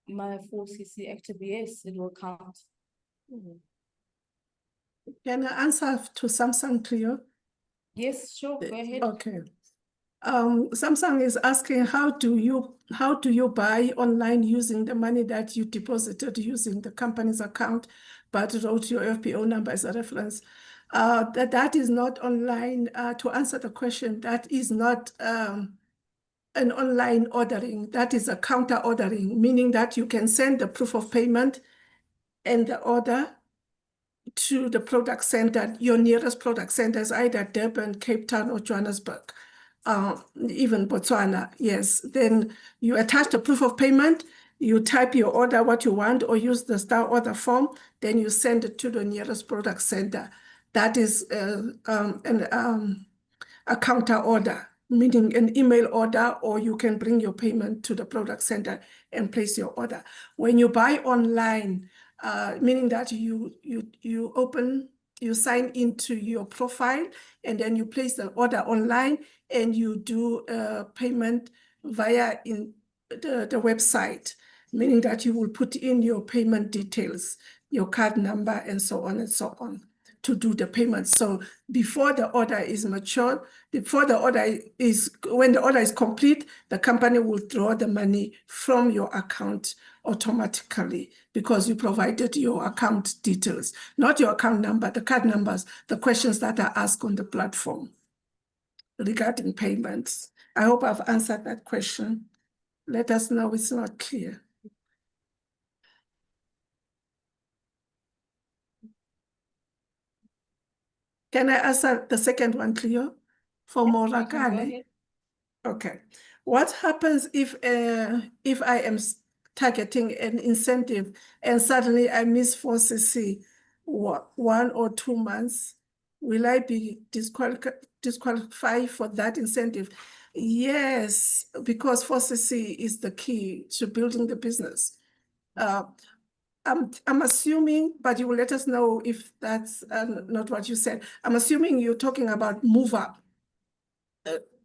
my 4cc active? Yes, it will count. Can I answer to Samsung, Cleo? Yes, sure, go ahead. Okay. Samsung is asking how do you buy online using the money that you deposited using the company's account, but wrote your FPO number as a reference? That is not online. To answer the question, that is not an online ordering. That is a counter ordering, meaning that you can send the proof of payment and the order to the product center. Your nearest product center is either Durban, Cape Town, or Johannesburg, even Botswana. Yes, then you attach the proof of payment, you type your order, what you want, or use the star order form, then you send it to the nearest product center. That is a counter order, meaning an email order, or you can bring your payment to the product center and place your order. When you buy online, meaning that you sign into your profile and then you place the order online and you do payment via the website, meaning that you will put in your payment details, your card number, and so on and so on to do the payment. So before the order is matured, when the order is complete, the company will draw the money from your account automatically because you provided your account details, not your account number, the card numbers, the questions that are asked on the platform regarding payments. I hope I've answered that question. Let us know it's not clear. Can I answer the second one, Cleo? For Morakane? Okay. What happens if I am targeting an incentive and suddenly I miss 4cc 1 or 2 months? Will I be disqualified for that incentive? Yes, because 4cc is the key to building the business. I'm assuming, but you will let us know if that's not what you said. I'm assuming you're talking about move up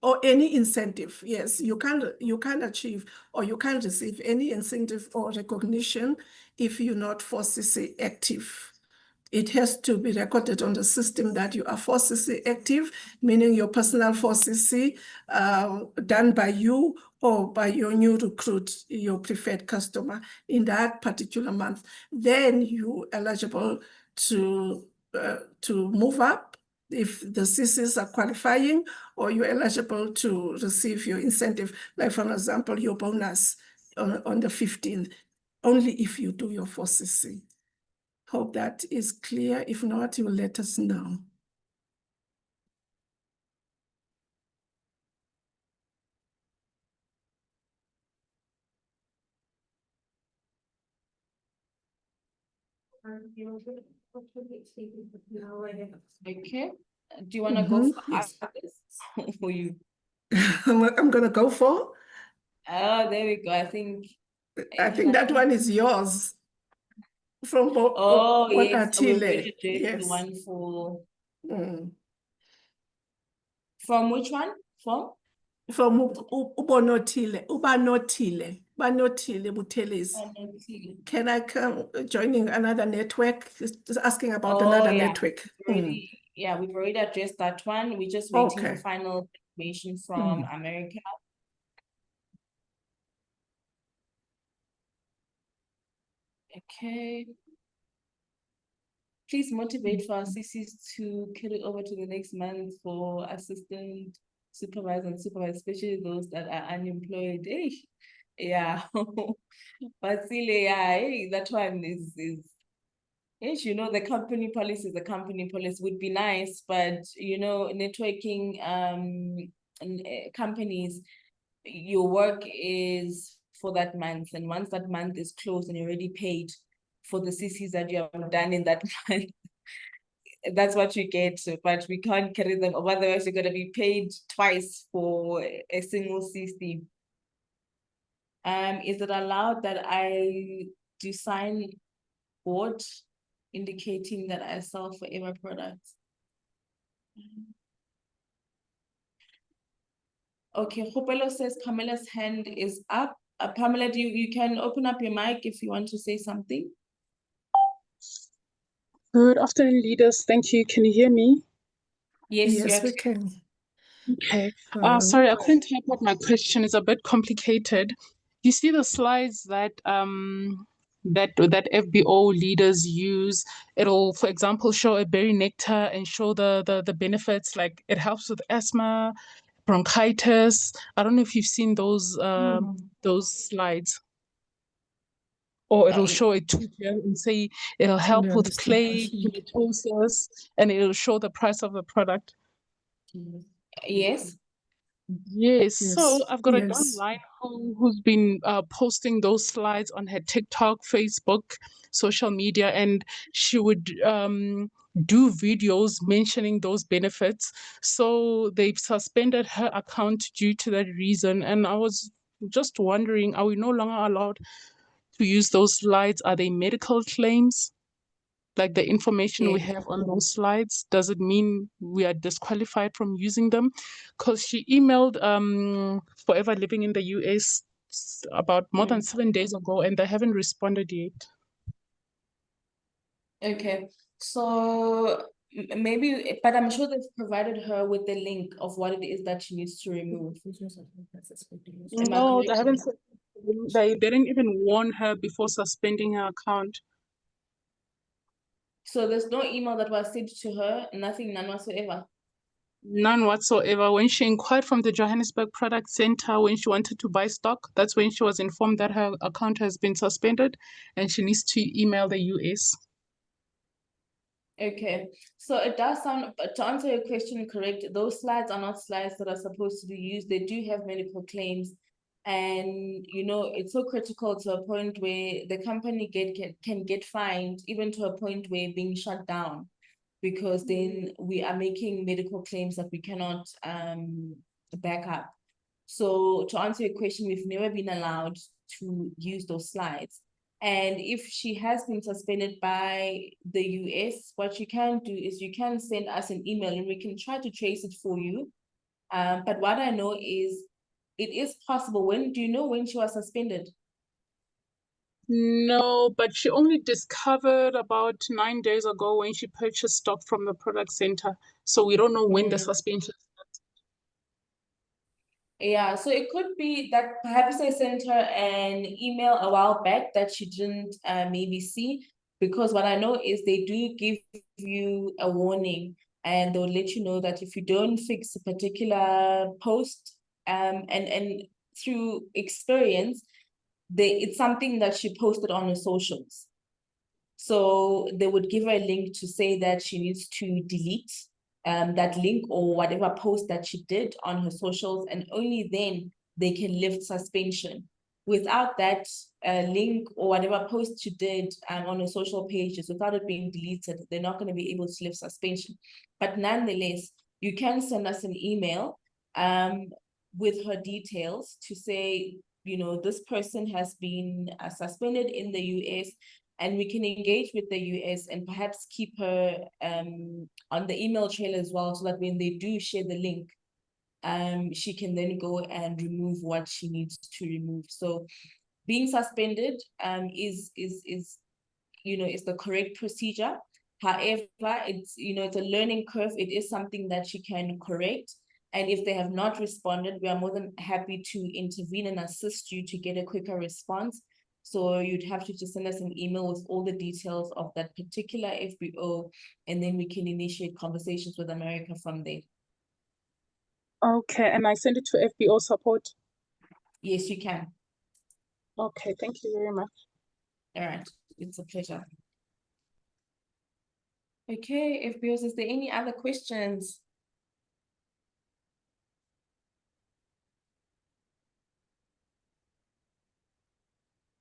or any incentive. Yes, you can't achieve or you can't receive any incentive or recognition if you're not 4cc active. It has to be recorded on the system that you are 4cc active, meaning your personal 4cc done by you or by your new recruit, your preferred customer in that particular month. Then you're eligible to move up if the CCs are qualifying or you're eligible to receive your incentive, like for example, your bonus on the 15th, only if you do your 4CC. Hope that is clear. If not, you let us know. Okay. Do you want to go for Yes. others or you? I'm going to go for. Oh, there we go. I think that one is yours. From oh yes, we Bonatile. already did the Yes. one for Mm. from which one? From Ubonotile, Banotile Butelis. Can I come joining another network? Just asking about Oh another yeah, network. yeah, we've already addressed that one. We're just waiting for Okay. final information from America. Okay. Please motivate for our CCs to carry over to the next month for assistant, supervisor, and supervisor, especially those that are unemployed. Hey, yeah. But still, yeah, hey, that one is yes, you know, the company policy is the company policy would be nice, but you know, networking companies, your work is for that month, and once that month is closed and you're already paid for the CCs that you have done in that month, that's what you get. But we can't carry them, otherwise you're gonna be paid twice for a single CC. Is it allowed that I do sign board indicating that I sell forever products? Okay, Hopelo says Pamela's hand is up. Pamela, you can open up your mic if you want to say something. Good afternoon, leaders. Thank you. Can you hear me? Yes, we can. Okay. Sorry, I couldn't type out my question. It's a bit complicated. You see the slides that that FBO leaders use. It'll, for example, show a berry nectar and show the benefits, like it helps with asthma, bronchitis. I don't know if you've seen those slides. Or it'll show a tooth here and say it'll help with plaque, hematosis, and it'll show the price of the product. Yes. Yes. So I've got a downline who's been posting those slides on her TikTok, Facebook, social media, and she would do videos mentioning those benefits. So they've suspended her account due to that reason. And I was just wondering, are we no longer allowed to use those slides? Are they medical claims? Like the information we have on those slides, does it mean we are disqualified from using them? Because she emailed Forever Living in the US about more than 7 days ago, and they haven't responded yet. Okay, so maybe, but I'm sure they've provided her with the link of what it is that she needs to remove. No, they haven't. They didn't even warn her before suspending her account. So there's no email that was sent to her, nothing, none whatsoever. None whatsoever. When she inquired from the Johannesburg Product Center, when she wanted to buy stock, that's when she was informed that her account has been suspended and she needs to email the US. Okay, so it does sound, but to answer your question correct, those slides are not slides that are supposed to be used. They do have medical claims, and you know, it's so critical to a point where the company can get fined, even to a point where being shut down, because then we are making medical claims that we cannot back up. So to answer your question, we've never been allowed to use those slides. And if she has been suspended by the US, what you can do is you can send us an email and we can try to trace it for you. But what I know is it is possible. Do you know when she was suspended? No, but she only discovered about 9 days ago when she purchased stock from the product center. So we don't know when the suspension. Yeah, so it could be that perhaps I sent her an email a while back that she didn't maybe see, because what I know is they do give you a warning and they'll let you know that if you don't fix a particular post, and through experience, it's something that she posted on her socials. So they would give her a link to say that she needs to delete that link or whatever post that she did on her socials, and only then they can lift suspension. Without that link or whatever post she did on her social pages, without it being deleted, they're not going to be able to lift suspension. But nonetheless, you can send us an email with her details to say, you know, this person has been suspended in the US, and we can engage with the US and perhaps keep her on the email trail as well, so that when they do share the link, she can then go and remove what she needs to remove. So being suspended is you know, is the correct procedure. However, it's, you know, it's a learning curve. It is something that she can correct. And if they have not responded, we are more than happy to intervene and assist you to get a quicker response. So you'd have to just send us an email with all the details of that particular FBO, and then we can initiate conversations with America from there. Okay, and I send it to FBO support? Yes, you can. Okay, thank you very much. All right, it's a pleasure. Okay, FBOs, is there any other questions?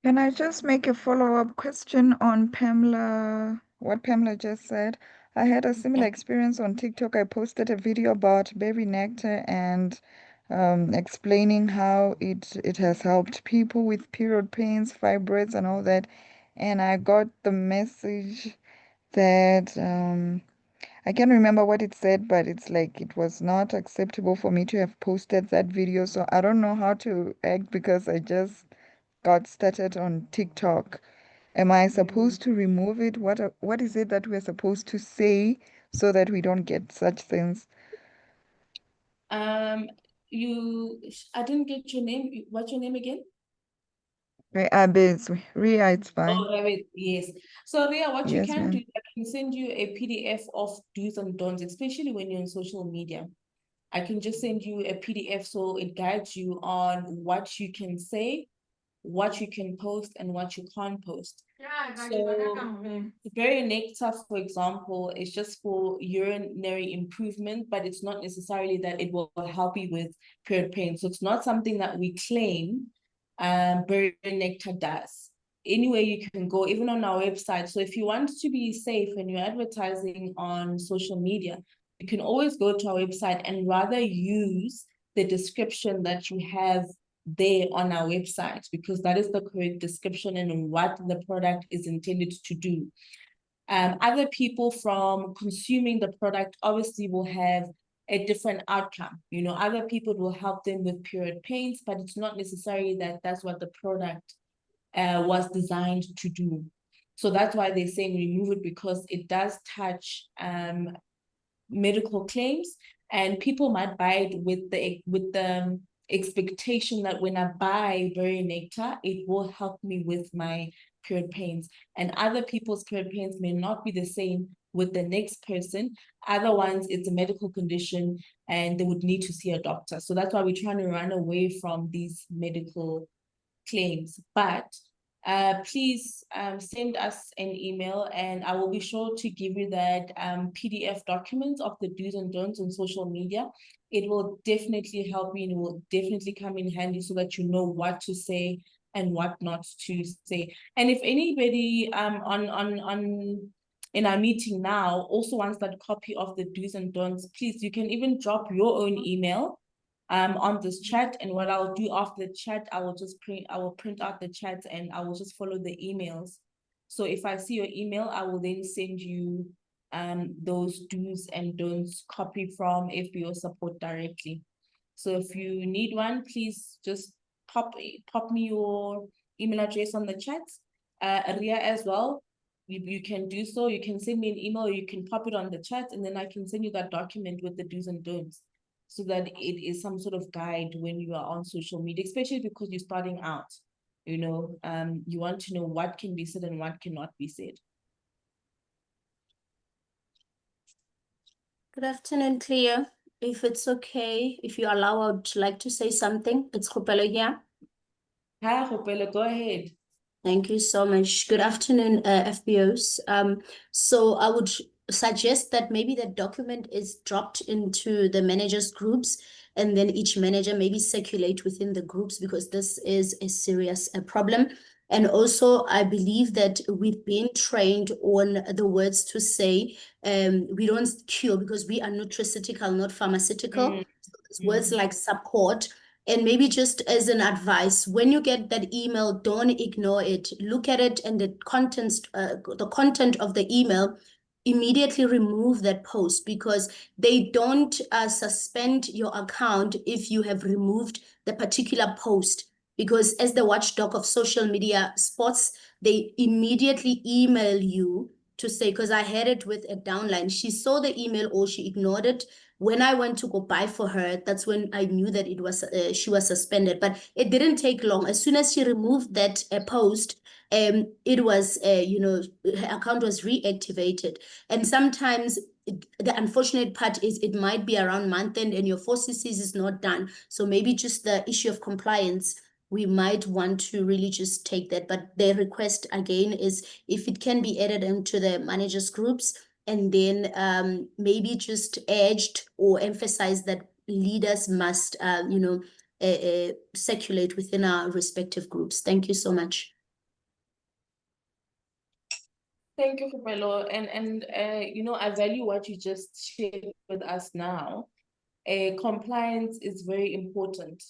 Can I just make a follow-up question on Pamela, what Pamela just said? I had a similar experience on TikTok. I posted a video about berry nectar and explaining how it has helped people with period pains, fibroids, and all that. And I got the message that I can't remember what it said, but it's like it was not acceptable for me to have posted that video. So I don't know how to act because I just got started on TikTok. Am I supposed to remove it? What is it that we're supposed to say so that we don't get such things? I didn't get your name. What's your name again? Ria, it's fine. Oh, Rabbit, yes. So Ria, what you Yes, can do, ma'am. I can send you a PDF of do's and don'ts, especially when you're on social media. I can just send you a PDF so it guides you on what you can say, what you can post, and what you can't post. So berry nectar, for example, is just for urinary improvement, but it's not necessarily that it will help you with period pain. So it's not something that we claim berry nectar does. Anywhere you can go, even on our website. So if you want to be safe and you're advertising on social media, you can always go to our website and rather use the description that you have there on our website, because that is the correct description and what the product is intended to do. Other people from consuming the product obviously will have a different outcome. You know, other people will help them with period pains, but it's not necessarily that that's what the product was designed to do. So that's why they're saying remove it, because it does touch medical claims, and people might buy it with the expectation that when I buy berry nectar, it will help me with my period pains. And other people's period pains may not be the same with the next person. Other ones, it's a medical condition and they would need to see a doctor. So that's why we're trying to run away from these medical claims. But please send us an email and I will be sure to give you that PDF document of the do's and don'ts on social media. It will definitely help you and it will definitely come in handy so that you know what to say and what not to say. And if anybody in our meeting now also wants that copy of the do's and don'ts, please, you can even drop your own email on this chat, and what I'll do after the chat, I will print out the chat and I will just follow the emails. So if I see your email, I will then send you those do's and don'ts copy from FBO support directly. So if you need one, please just pop me your email address on the chat. Ria as well, you can do so. You can send me an email or you can pop it on the chat, and then I can send you that document with the do's and don'ts, so that it is some sort of guide when you are on social media, especially because you're starting out. You know, you want to know what can be said and what cannot be said. Good afternoon, Cleo. If it's okay, if you allow, I would like to say something. It's Khopelo here. Hi, Khopelo, go ahead. Thank you so much. Good afternoon, FBOs. So I would suggest that maybe the document is dropped into the managers groups, and then each manager maybe circulate within the groups, because this is a serious problem. And also, I believe that we've been trained on the words to say, we don't cure because we are nutraceutical, not pharmaceutical. So it's words like support. And maybe just as an advice, when you get that email, don't ignore it. Look at it and the content of the email, immediately remove that post, because they don't suspend your account if you have removed the particular post. Because as the watchdog of social media spots, they immediately email you to say, because I had it with a downline. She saw the email or she ignored it. When I went to go buy for her, that's when I knew that it was she was suspended. But it didn't take long. As soon as she removed that post, it was her account was reactivated. And sometimes the unfortunate part is it might be around month end and your 4CCs is not done. So maybe just the issue of compliance, we might want to really just take that. But the request again is if it can be added into the managers groups, and then maybe just urged or emphasize that leaders must circulate within our respective groups. Thank you so much. Thank you, Khopelo. And I value what you just shared with us now. Compliance is very important.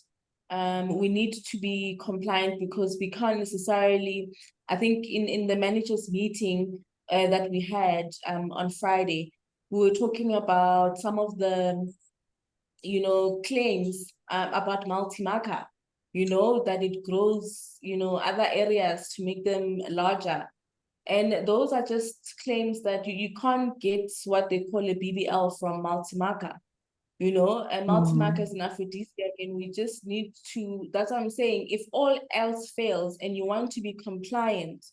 We need to be compliant because we can't necessarily, I think in the managers meeting that we had on Friday, we were talking about some of the, claims about multi-marker, that it grows, other areas to make them larger. And those are just claims that you can't get what they call a BBL from multi-marker. A multi-marker is an aphrodisiac, and we just need to, that's what I'm saying, if all else fails and you want to be compliant,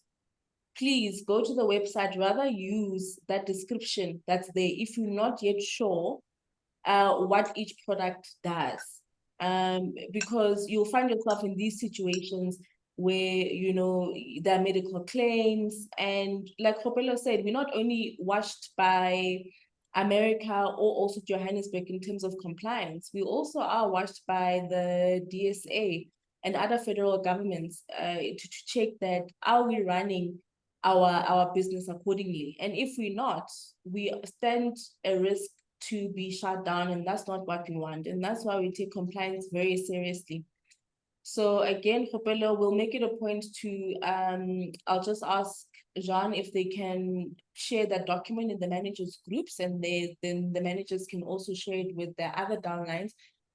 please go to the website, rather use that description that's there if you're not yet sure what each product does. Because you'll find yourself in these situations where, there are medical claims, and like Khopelo said, we're not only watched by America or also Johannesburg in terms of compliance, we also are watched by the DSA and other federal governments to check that are we running our business accordingly. And if we're not, we stand a risk to be shut down, and that's not what we want. And that's why we take compliance very seriously. So again, Khopelo, we'll make it a point to, I'll just ask Jean if they can share that document in the managers groups, and then the managers can also share it with the other downlines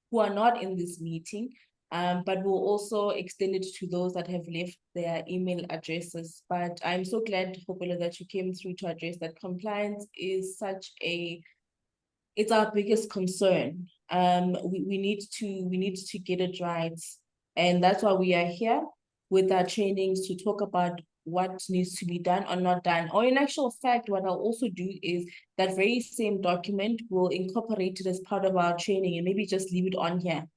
who are not in this meeting. But we'll also extend it to those that have left their email addresses. But I'm so glad, Khopelo, that you came through to address that. Compliance is it's our biggest concern. We need to get it right. And that's why we are here with our trainings to talk about what needs to be done or not done. Or in actual fact, what I'll also do is that very same document will incorporate it as part of our training and maybe just leave it on here.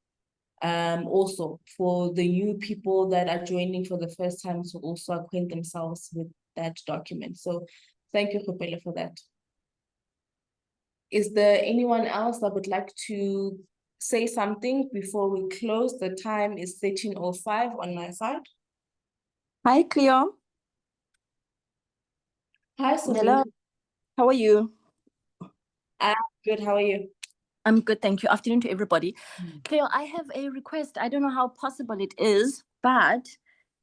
Also for the new people that are joining for the first time to also acquaint themselves with that document. So thank you, Khopelo, for that. Is there anyone else that would like to say something before we close? The time is 13:05 on my side. Hi, Cleo. Hi, Sibiya. Hello. How are you? I'm good. How are you? I'm good, thank you. Afternoon to everybody. Cleo, I have a request. I don't know how possible it is, but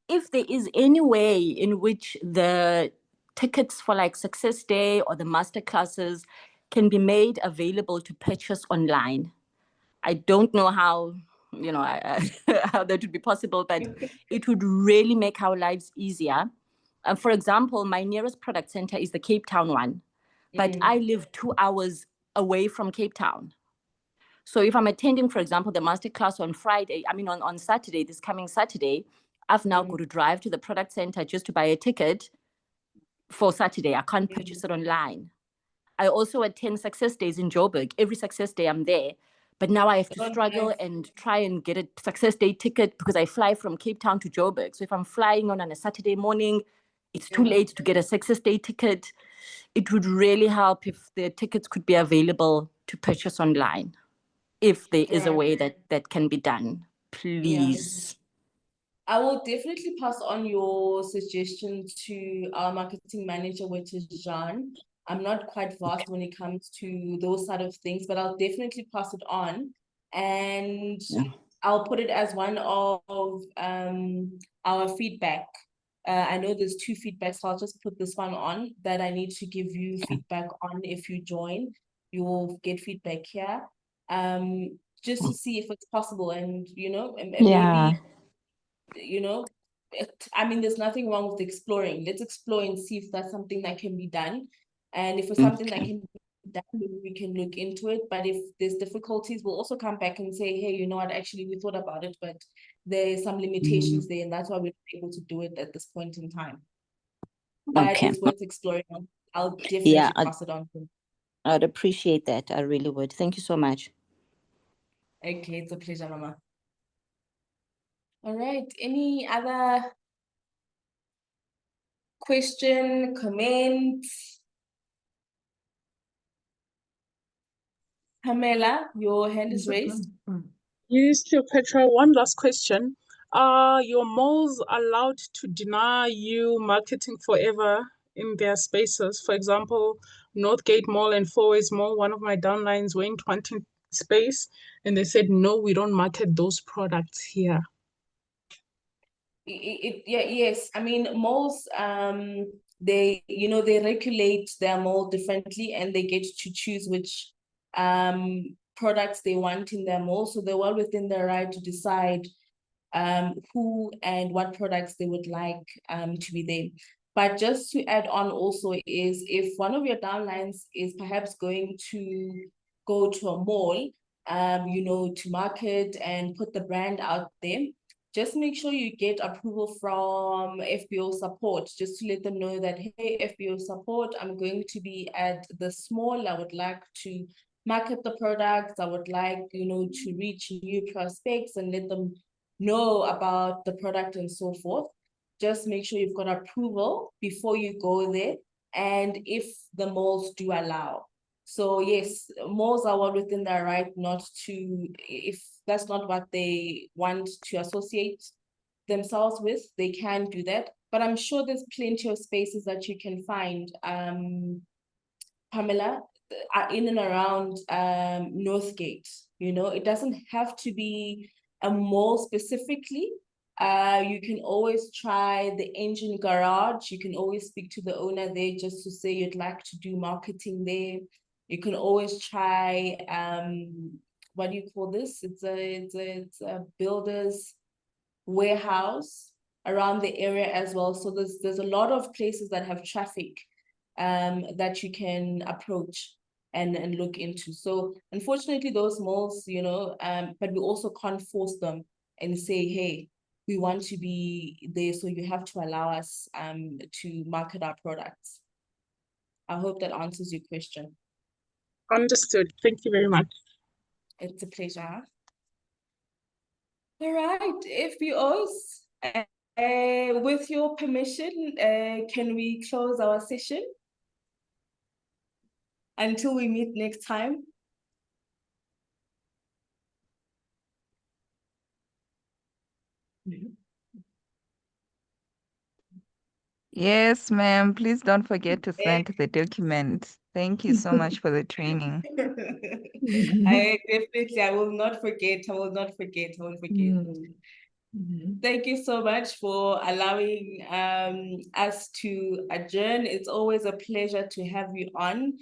if there is any way in which the tickets for like Success Day or the master classes can be made available to purchase online. I don't know how, how that would be possible, but it would really make our lives easier. For example, my nearest product center is the Cape Town one, but I live 2 hours away from Cape Town. So if I'm attending, for example, the masterclass on Friday, on Saturday, this coming Saturday, I've now got to drive to the product center just to buy a ticket for Saturday. I can't purchase it online. I also attend success days in Joburg. Every success day I'm there. But now I have to Oh, struggle nice. and try and get a success day ticket because I fly from Cape Town to Joburg. So if I'm flying on a Saturday morning, it's too late to get a success day ticket. It would really help if the tickets could be available to purchase online, if there is a way that can be done. Please. I will definitely pass on your suggestion to our marketing manager, which is Jean. I'm not quite vast when it comes to those side of things, but I'll definitely pass it on. And I'll put it as one of our feedback. I know there's 2 feedbacks, so I'll just put this one on that I need to give you feedback on. If you join, you will get feedback here. Just to see if it's possible, and maybe, I mean, there's nothing wrong with exploring. Let's explore and see if that's something that can be done. And if it's something that can be done, maybe we can look into it. But if there's difficulties, we'll also come back and say, hey, you know what, actually we thought about it, but there's some limitations there, and that's why we're not able to do it at this point in time. But it's worth exploring. I'll definitely pass it on to you. I'd appreciate that. I really would. Thank you so much. Okay, it's a pleasure, Mama. All right, any other question, comment? Pamela, your hand is raised. Yes, Cleopatra, one last question. Are your malls allowed to deny you marketing forever in their spaces? For example, Northgate Mall and Fourways Mall, one of my downlines went wanting space and they said, no, we don't market those products here. Yes. I mean, malls, they regulate their mall differently, and they get to choose which products they want in their mall. So they're well within their right to decide who and what products they would like to be there. But just to add on also is, if one of your downlines is perhaps going to go to a mall, to market and put the brand out there, just make sure you get approval from FBO support, just to let them know that, hey, FBO support, I'm going to be at this mall. I would like to market the products. I would like, to reach new prospects and let them know about the product and so forth. Just make sure you've got approval before you go there, and if the malls do allow. So yes, malls are well within their right not to, if that's not what they want to associate themselves with, they can do that. But I'm sure there's plenty of spaces that you can find, Pamela, in and around Northgate. It doesn't have to be a mall specifically. You can always try the engine garage. You can always speak to the owner there just to say you'd like to do marketing there. You can always try what do you call this? It's a builder's warehouse around the area as well. So there's a lot of places that have traffic that you can approach and look into. So unfortunately, those malls, but we also can't force them and say, hey, we want to be there, so you have to allow us to market our products. I hope that answers your question. Understood. Thank you very much. It's a pleasure. All right, FBOs, with your permission, can we close our session until we meet next time? Yes, ma'am. Please don't forget to send the document. Thank you so much for the training. I will not forget. I will not forget. I won't forget. Thank you so much for allowing us to adjourn. It's always a pleasure to have you on.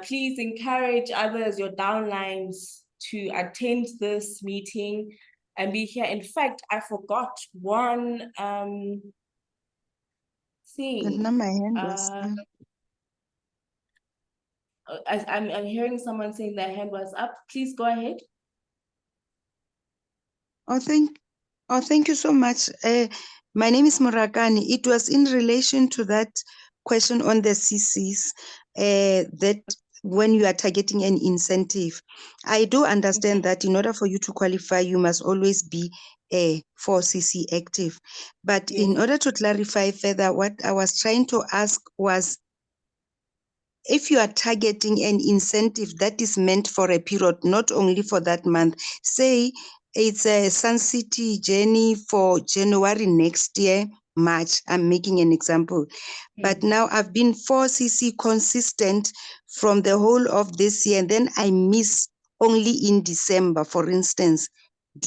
Please encourage others, your downlines, to attend this meeting and be here. In fact, I forgot one thing. My hand was I'm hearing someone saying their hand was up. Please go ahead. thank you so much. My name is Murakani. It was in relation to that question on the CCs, that when you are targeting an incentive, I do understand that in order for you to qualify, you must always be a 4CC active. But in Yes. order to clarify further, what I was trying to ask was, if you are targeting an incentive that is meant for a period, not only for that month, say it's a Sun City journey for January next year, March, I'm making an example. But now I've been 4CC consistent from the whole of this year, and then I miss only in December, for instance.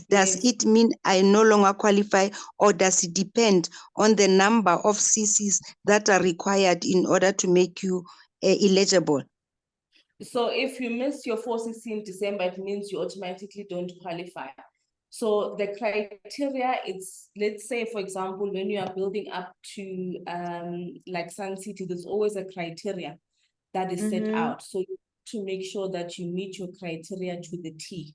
Does Yes. it mean I no longer qualify, or does it depend on the number of CCs that are required in order to make you eligible? So if you miss your 4CC in December, it means you automatically don't qualify. So the criteria is, let's say, for example, when you are building up to like Sun City, there's always a criteria that is set out. So you have to make sure that you meet your criteria to the T.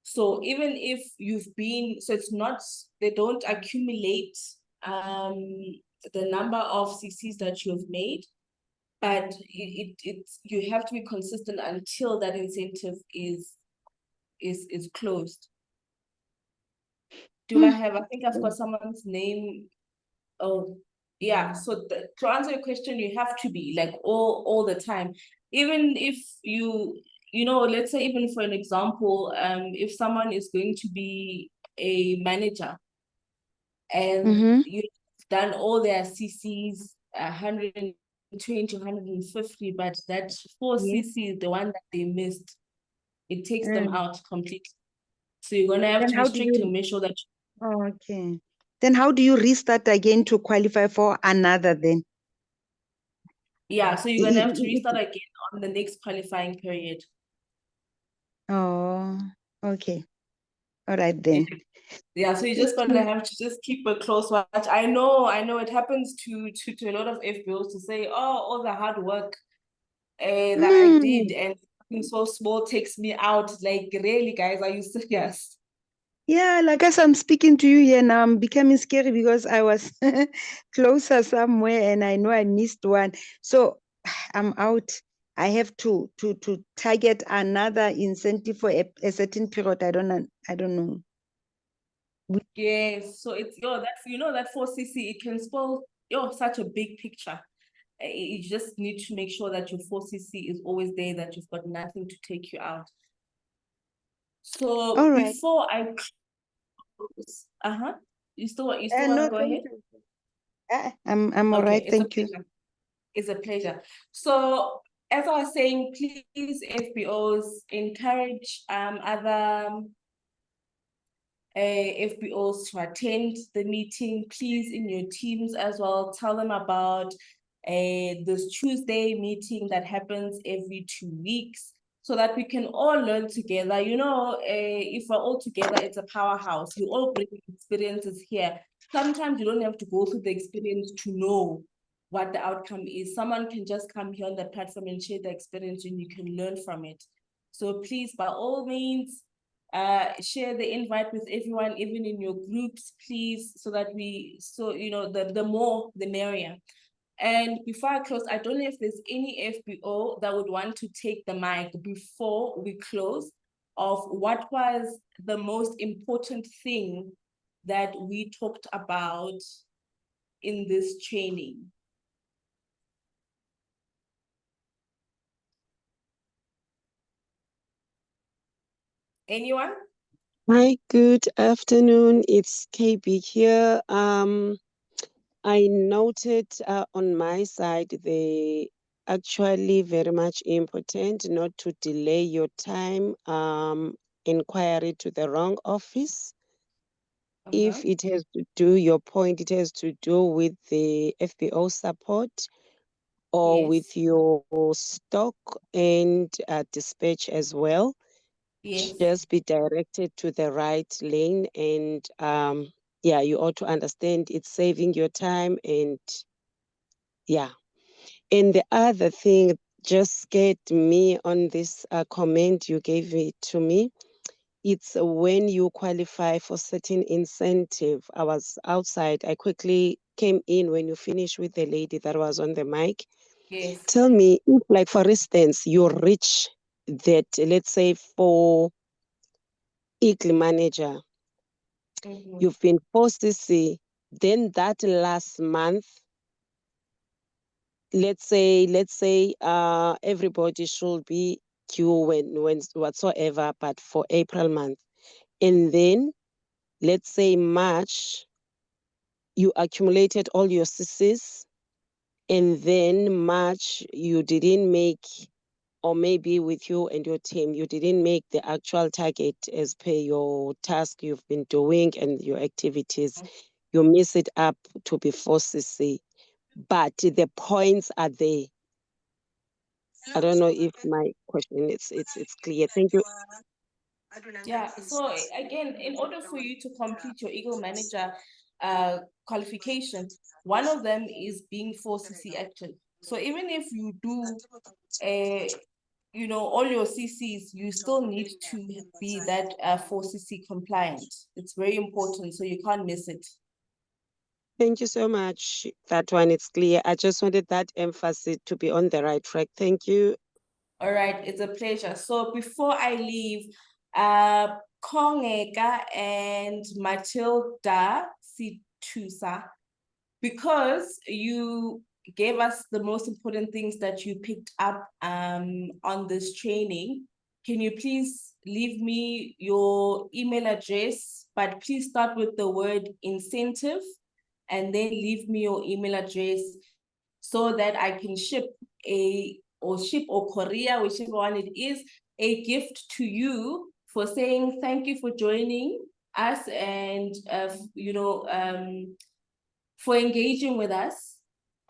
So even if you've been, so it's not, they don't accumulate the number of CCs that you've made, but you have to be consistent until that incentive is closed. Do I have, I think I've got someone's name. Oh, yeah. So to answer your question, you have to be like all the time. Even if you know, let's say, even for an example, if someone is going to be a manager and you've done all their CCs, 120, 150, but that 4CC is the one that they missed. It takes them out completely. So you're gonna have Then to how be do strict you- to make sure that Okay. Then how do you restart again to qualify for another then? yeah, so you're gonna have to It- restart again on the next qualifying period. Oh, okay. All right then. Yeah, so you just gonna have to just keep a close watch. I know it happens to a lot of FBOs to say, oh, all the hard work that I did and something so small takes me out. Like, really, guys, are you serious? Yeah, like as I'm speaking to you here now, I'm becoming scary because I was closer somewhere and I know I missed one. So I'm out. I have to target another incentive for a certain period. I don't know. Yes, so it's that 4CC, it can spoil such a big picture. You just need to make sure that your 4CC is always there, that you've got nothing to take you out. So All right. before I close, you still want No, to go ahead? I'm all Okay, right. Thank you. It's a pleasure. So as I was saying, please FBOs encourage other FBOs to attend the meeting. Please, in your teams as well, tell them about this Tuesday meeting that happens every 2 weeks, so that we can all learn together. If we're all together, it's a powerhouse. We all bring experiences here. Sometimes you don't have to go through the experience to know what the outcome is. Someone can just come here on the platform and share the experience, and you can learn from it. So please, by all means, share the invite with everyone, even in your groups, please, so that the more the merrier. And before I close, I don't know if there's any FBO that would want to take the mic before we close, of what was the most important thing that we talked about in this training. Anyone? Hi, good afternoon. It's KB here. I noted on my side, they actually very much important not to delay your time inquiry to the wrong office. If it has to do, your point, it has to do with the FBO support or with your stock and dispatch as well. Yes. Just be directed to the right lane, and yeah, you ought to understand it's saving your time. And yeah, and the other thing just get me on this comment you gave it to me. It's when you qualify for certain incentive. I was outside, I quickly came in when you finished with the lady that was on the mic. Yes. Tell me, if, like, for instance, you reach that, let's say, for Eagle Manager, you've been 4cc, then that last month, let's say everybody should be due when whatsoever, but for April month. And then let's say March, you accumulated all your CCs, and then March you didn't make, or maybe with you and your team, you didn't make the actual target as per your task you've been doing and your activities. You miss it up to be 4cc, but the points are there. I don't know if my question it's clear. Thank you. Yeah, so again, in order for you to complete your Eagle Manager qualification, one of them is being 4cc active. So even if you do you know, all your CCs, you still need to be that 4cc compliant. It's very important, so you can't miss it. Thank you so much. That one, it's clear. I just wanted that emphasis to be on the right track. Thank you. All right, it's a pleasure. So before I leave, Kongeka and Matilda Situsa, because you gave us the most important things that you picked up on this training, can you please leave me your email address, but please start with the word incentive, and then leave me your email address so that I can ship or courier, whichever one it is, a gift to you for saying thank you for joining us and for engaging with us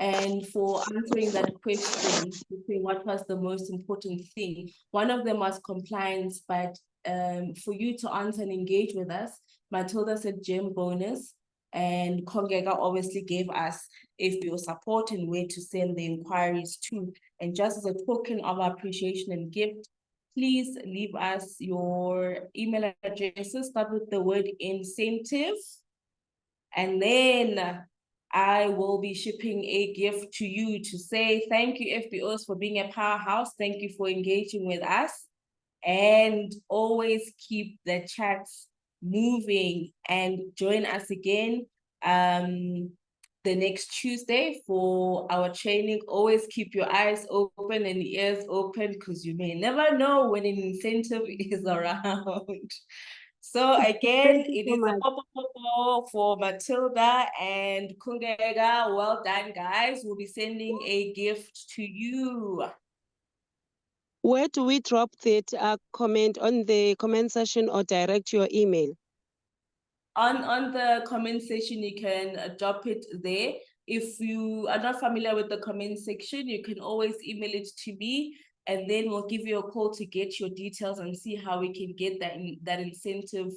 and for answering that question, to say what was the most important thing. One of them was compliance, but for you to answer and engage with us, Matilda said gem bonus, and Kongega obviously gave us FBO support and where to send the inquiries to. And just as a token of appreciation and gift, please leave us your email addresses, start with the word incentive, and then I will be shipping a gift to you to say thank you, FBOs, for being a powerhouse. Thank you for engaging with us. And always keep the chats moving and join us again the next Tuesday for our training. Always keep your eyes open and ears open, because you may never know when an incentive is around. So again, it is a popo for Matilda and Kungega. Well done, guys. We'll be sending a gift to you. Where do we drop that comment, on the comment section or direct your email? On the comment section, you can drop it there. If you are not familiar with the comment section, you can always email it to me, and then we'll give you a call to get your details and see how we can get that incentive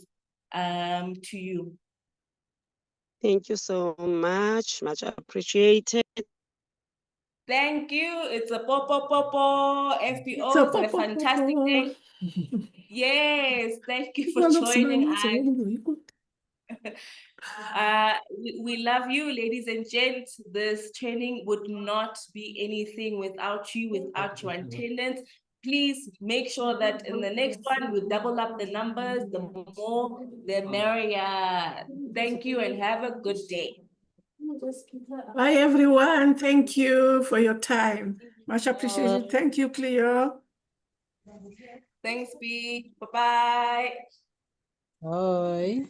to you. Thank you so much. Much appreciated. Thank you. It's a popo FBO. It's a fantastic day. Yes, thank you for joining us. We love you, ladies and gents. This training would not be anything without you, without your attendance. Please make sure that in the next one we double up the numbers. The more, the merrier. Thank you and have a good day. Bye, everyone. Thank you for your time. Much appreciated. Thank you, Cleo. Thanks, B. Bye-bye. Bye.